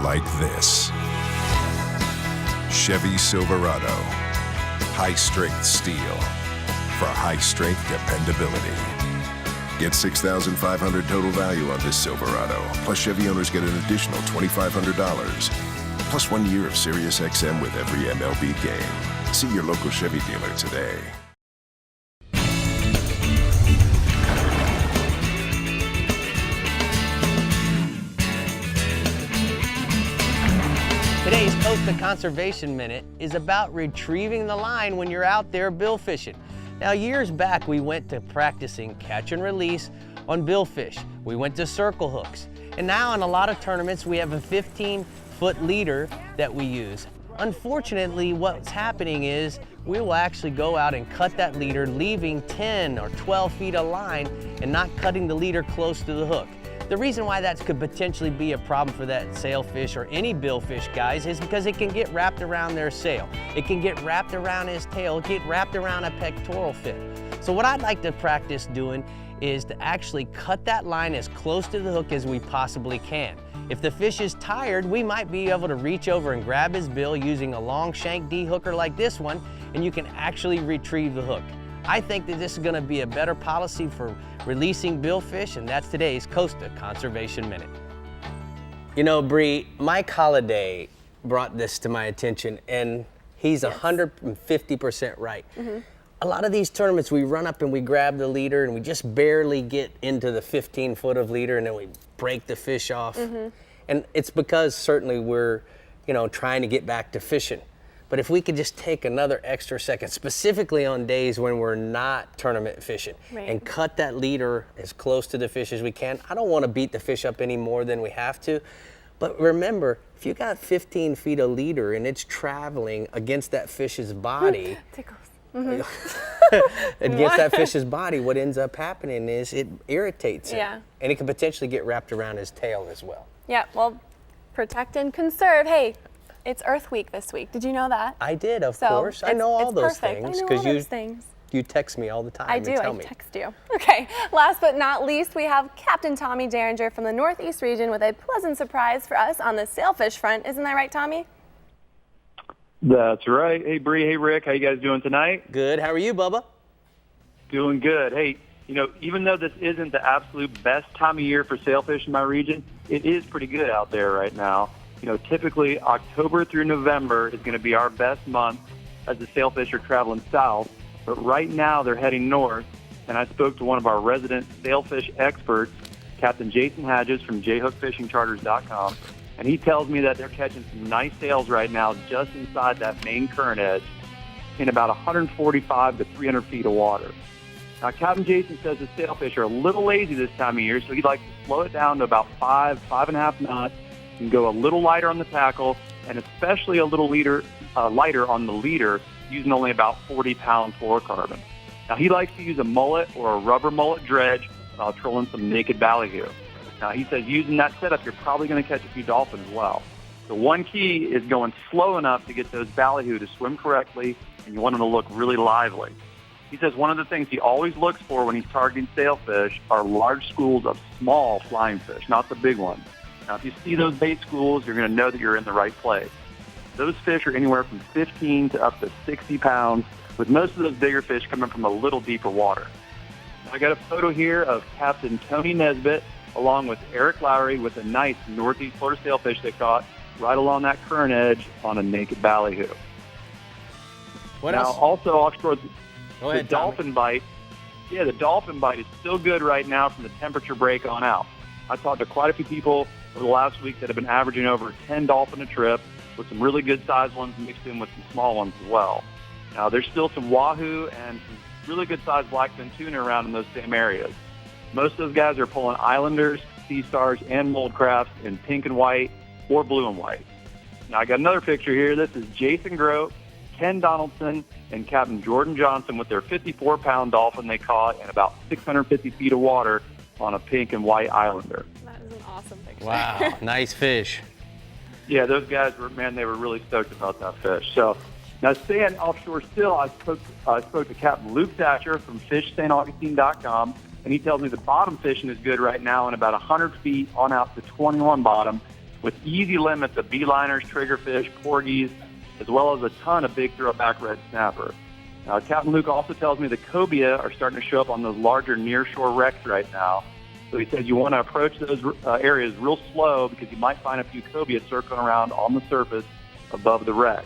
Like this. Chevy Silverado. High-strength steel for high-strength dependability. Get $6,500 total value on this Silverado. Plus, Chevy owners get an additional $2,500. Plus 1 year of Sirius XM with every MLB game. See your local Chevy dealer today. Today's Costa Conservation Minute is about retrieving the line when you're out there bill fishing. Now, years back, we went to practicing catch and release on billfish. We went to circle hooks. And now in a lot of tournaments, we have a 15-foot leader that we use. Unfortunately, what's happening is we will actually go out and cut that leader, leaving 10 or 12 feet of line and not cutting the leader close to the hook. The reason why that could potentially be a problem for that sailfish or any billfish, guys, is because it can get wrapped around their sail. It can get wrapped around his tail, get wrapped around a pectoral fin. So what I'd like to practice doing is to actually cut that line as close to the hook as we possibly can. If the fish is tired, we might be able to reach over and grab his bill using a long shank D-hooker like this one, and you can actually retrieve the hook. I think that this is going to be a better policy for releasing billfish, and that's today's Costa Conservation Minute. You know, Brie, Mike Holliday brought this to my attention, and he's 150% right. A lot of these tournaments, we run up and we grab the leader, and we just barely get into the 15 foot of leader, and then we break the fish off. And it's because certainly we're, trying to get back to fishing. But if we could just take another extra second, specifically on days when we're not tournament fishing, and cut that leader as close to the fish as we can. I don't want to beat the fish up any more than we have to. But remember, if you got 15 feet of leader and it's traveling against that fish's body, against that fish's body, what ends up happening is it irritates him. And it can potentially get wrapped around his tail as well. Yeah, well, protect and conserve. Hey, it's Earth Week this week. Did you know that? I did, of course. I know all those things because things. You text me all the time. I do. And tell me. Text you. Okay. Last but not least, we have Captain Tommy Derringer from the Northeast region with a pleasant surprise for us on the sailfish front. Isn't that right, Tommy? That's right. Hey, Brie. Hey, Rick. How you guys doing tonight? Good. How are you, Bubba? Doing good. Hey, even though this isn't the absolute best time of year for sailfish in my region, it is pretty good out there right now. Typically October through November is going to be our best month as the sailfish are traveling south. But right now they're heading north, and I spoke to one of our resident sailfish experts, Captain Jason Hadges from jhookfishingcharters.com, and he tells me that they're catching some nice sails right now just inside that main current edge in about 145 to 300 feet of water. Now, Captain Jason says the sailfish are a little lazy this time of year, so he'd like to slow it down to about 5.5 knots, and go a little lighter on the tackle, and especially a little lighter on the leader, using only about 40-pound fluorocarbon. Now, he likes to use a mullet or a rubber mullet dredge while trolling some naked ballyhoo. Now, he says using that setup, you're probably going to catch a few dolphins as well. The one key is going slow enough to get those ballyhoo to swim correctly, and you want them to look really lively. He says one of the things he always looks for when he's targeting sailfish are large schools of small flying fish, not the big ones. Now, if you see those bait schools, you're going to know that you're in the right place. Those fish are anywhere from 15 to up to 60 pounds, with most of those bigger fish coming from a little deeper water. Now, I got a photo here of Captain Tony Nesbitt along with Eric Lowry with a nice Northeast Florida sailfish they caught right along that current edge on a naked ballyhoo. What now, else? also offshore, Go ahead, the dolphin bite. Yeah, the dolphin bite is still good right now from the temperature break on out. I talked to quite a few people over the last week that have been averaging over 10 dolphin a trip, with some really good sized ones mixed in with some small ones as well. Now, there's still some wahoo and some really good sized blackfin tuna around in those same areas. Most of those guys are pulling islanders, sea stars, and mold crafts in pink and white or blue and white. Now, I got another picture here. This is Jason Grote, Ken Donaldson, and Captain Jordan Johnson with their 54-pound dolphin they caught in about 650 feet of water on a pink and white islander. That is an awesome picture. Wow, nice fish. Yeah, those guys were, they were really stoked about that fish. So now staying offshore still, I spoke to Captain Luke Thatcher from FishStAugustine.com, and he tells me the bottom fishing is good right now in about 100 feet on out to 21 bottom, with easy limits of beeliners, triggerfish, porgies, as well as a ton of big throwback red snapper. Captain Luke also tells me the cobia are starting to show up on those larger nearshore wrecks right now. So he says you want to approach those areas real slow because you might find a few cobia circling around on the surface above the wreck.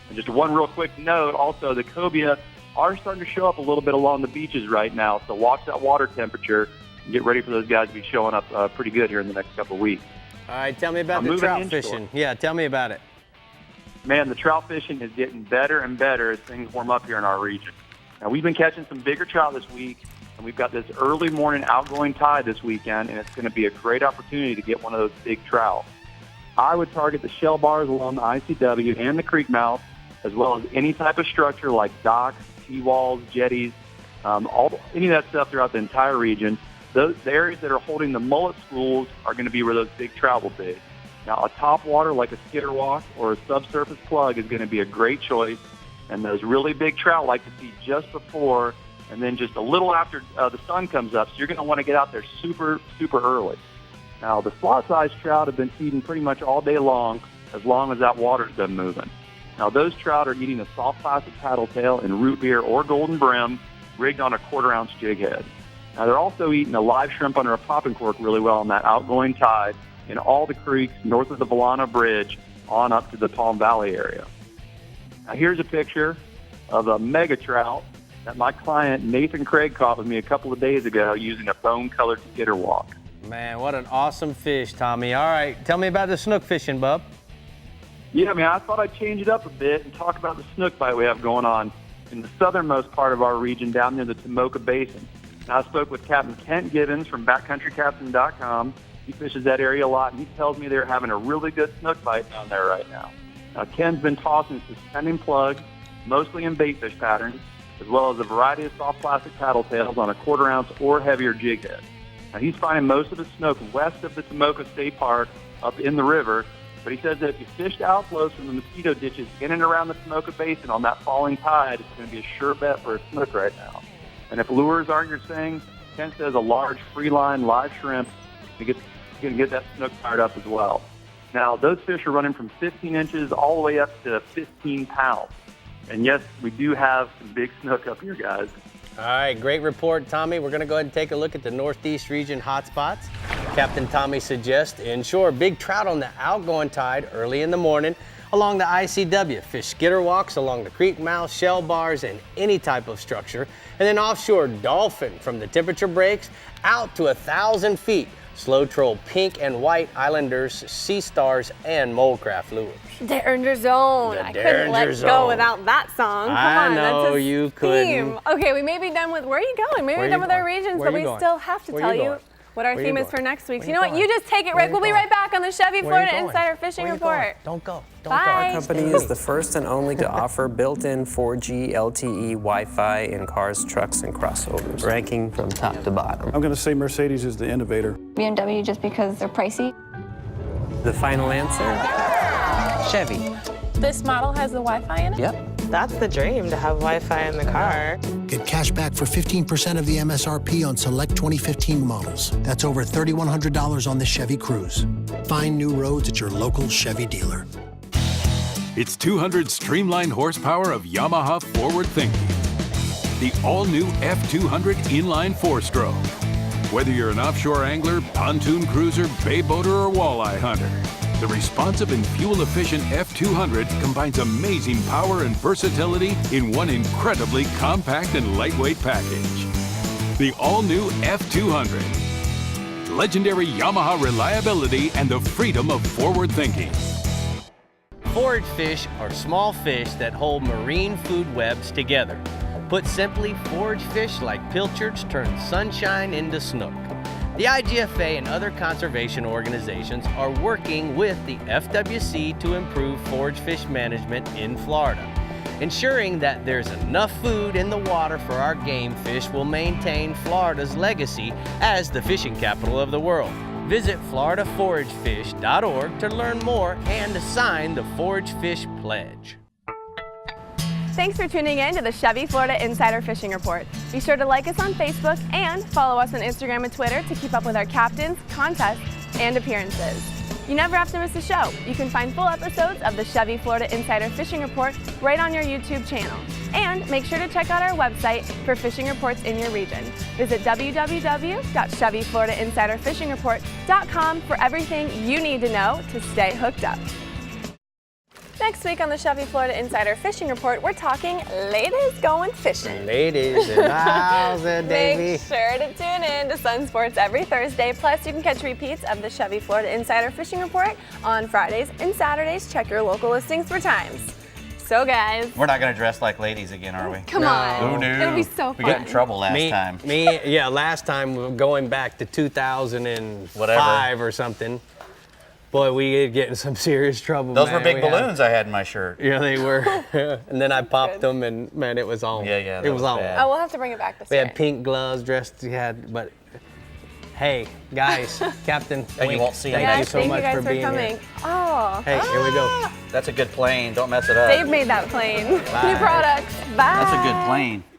And just one real quick note, also the cobia are starting to show up a little bit along the beaches right now, so watch that water temperature and get ready for those guys to be showing up pretty good here in the next couple of weeks. All right, tell me about the trout fishing. Yeah, tell me about it. Man, the trout fishing is getting better and better as things warm up here in our region. Now, we've been catching some bigger trout this week, and we've got this early morning outgoing tide this weekend, and it's going to be a great opportunity to get one of those big trout. I would target the shell bars along the ICW and the creek mouth, as well as any type of structure like docks, T-walls, jetties, any of that stuff throughout the entire region. The areas that are holding the mullet schools are going to be where those big trout will be. Now, a top water like a skitter walk or a subsurface plug is going to be a great choice, and those really big trout like to see just before and then just a little after the sun comes up, so you're going to want to get out there super, super early. Now, the slot-sized trout have been feeding pretty much all day long as that water's been moving. Now, those trout are eating a soft plastic paddle tail in root beer or golden brim rigged on a 1/4-ounce jig head. Now, they're also eating a live shrimp under a popping cork really well on that outgoing tide in all the creeks north of the Volano Bridge on up to the Palm Valley area. Now, here's a picture of a mega trout that my client Nathan Craig caught with me a couple of days ago using a bone-colored skitter walk. Man, what an awesome fish, Tommy. All right, tell me about the snook fishing, bub. Yeah, man, I thought I'd change it up a bit and talk about the snook bite we have going on in the southernmost part of our region down near the Tomoka Basin. Now, I spoke with Captain Kent Gibbons from backcountrycaptain.com. He fishes that area a lot, and he tells me they're having a really good snook bite down there right now. Now, Ken's been tossing suspending plugs, mostly in baitfish patterns, as well as a variety of soft plastic paddle tails on a 1/4-ounce or heavier jig head. Now, he's finding most of the snook west of the Tomoka State Park up in the river, but he says that if you fish the outflows from the mosquito ditches in and around the Tomoka Basin on that falling tide, it's going to be a sure bet for a snook right now. And if lures aren't your thing, Ken says a large free-line live shrimp is going to get that snook fired up as well. Now, those fish are running from 15 inches all the way up to 15 pounds. And yes, we do have some big snook up here, guys. All right, great report, Tommy. We're going to go ahead and take a look at the Northeast region hotspots. Captain Tommy suggests inshore big trout on the outgoing tide early in the morning along the ICW. Fish skitter walks along the creek mouth, shell bars, and any type of structure. And then offshore dolphin from the temperature breaks out to 1,000 feet. Slow troll pink and white islanders, sea stars, and molecraft lures. Danger Zone. I couldn't let go without that song. Come on, I know that's a you theme. couldn't. Okay, we may be done with, where are you going? Maybe we're done with our regions, but we still have to tell you what our theme is for next week. So you know what? You just take it, Rick. We'll be right back on the Chevy Florida Insider Fishing Report. Don't go. Bye. Our company is the first and only to offer built-in 4G LTE Wi-Fi in cars, trucks, and crossovers, ranking from top to bottom. I'm going to say Mercedes is the innovator. BMW just because they're pricey. The final answer? Chevy. This model has the Wi-Fi in it? Yep. That's the dream, to have Wi-Fi in the car. Get cash back for 15% of the MSRP on select 2015 models. That's over $3,100 on the Chevy Cruze. Find new roads at your local Chevy dealer. It's 200 streamlined horsepower of Yamaha forward thinking. The all-new F200 inline 4-stroke. Whether you're an offshore angler, pontoon cruiser, bay boater, or walleye hunter, the responsive and fuel-efficient F200 combines amazing power and versatility in one incredibly compact and lightweight package. The all-new F200. Legendary Yamaha reliability and the freedom of forward thinking. Forage fish are small fish that hold marine food webs together. Put simply, forage fish like pilchards turn sunshine into snook. The IGFA and other conservation organizations are working with the FWC to improve forage fish management in Florida. Ensuring that there's enough food in the water for our game fish will maintain Florida's legacy as the fishing capital of the world. Visit floridaforagefish.org to learn more and to sign the Forage Fish Pledge. Thanks for tuning in to the Chevy Florida Insider Fishing Report. Be sure to like us on Facebook and follow us on Instagram and Twitter to keep up with our captains, contests, and appearances. You never have to miss a show. You can find full episodes of the Chevy Florida Insider Fishing Report right on your YouTube channel. And make sure to check out our website for fishing reports in your region. Visit www.ChevyFloridaInsiderFishingReport.com for everything you need to know to stay hooked up. Next week on the Chevy Florida Insider Fishing Report, we're talking ladies going fishing. Ladies in the house, Davey. Make sure to tune in to SunSports every Thursday. Plus, you can catch repeats of the Chevy Florida Insider Fishing Report on Fridays and Saturdays. Check your local listings for times. So, guys. We're not going to dress like ladies again, are we? Come on. Who knew? It'll be so fun. We got in trouble last time. Yeah, last time going back to 2005 or something. Boy, we did get in some serious trouble. Those were big balloons I had in my shirt. Yeah, they were. And then I popped them, and man, it was on. Yeah, it was on. Oh, we'll have to bring it back this We year. had pink gloves, but hey, guys, Captain And you Wink, won't see thank you Guys, so thank much you guys for being coming. here. Oh. Hey, here we go. That's a good plane. Don't mess it up. Dave made that plane. Bye. New products. Bye. That's a good plane.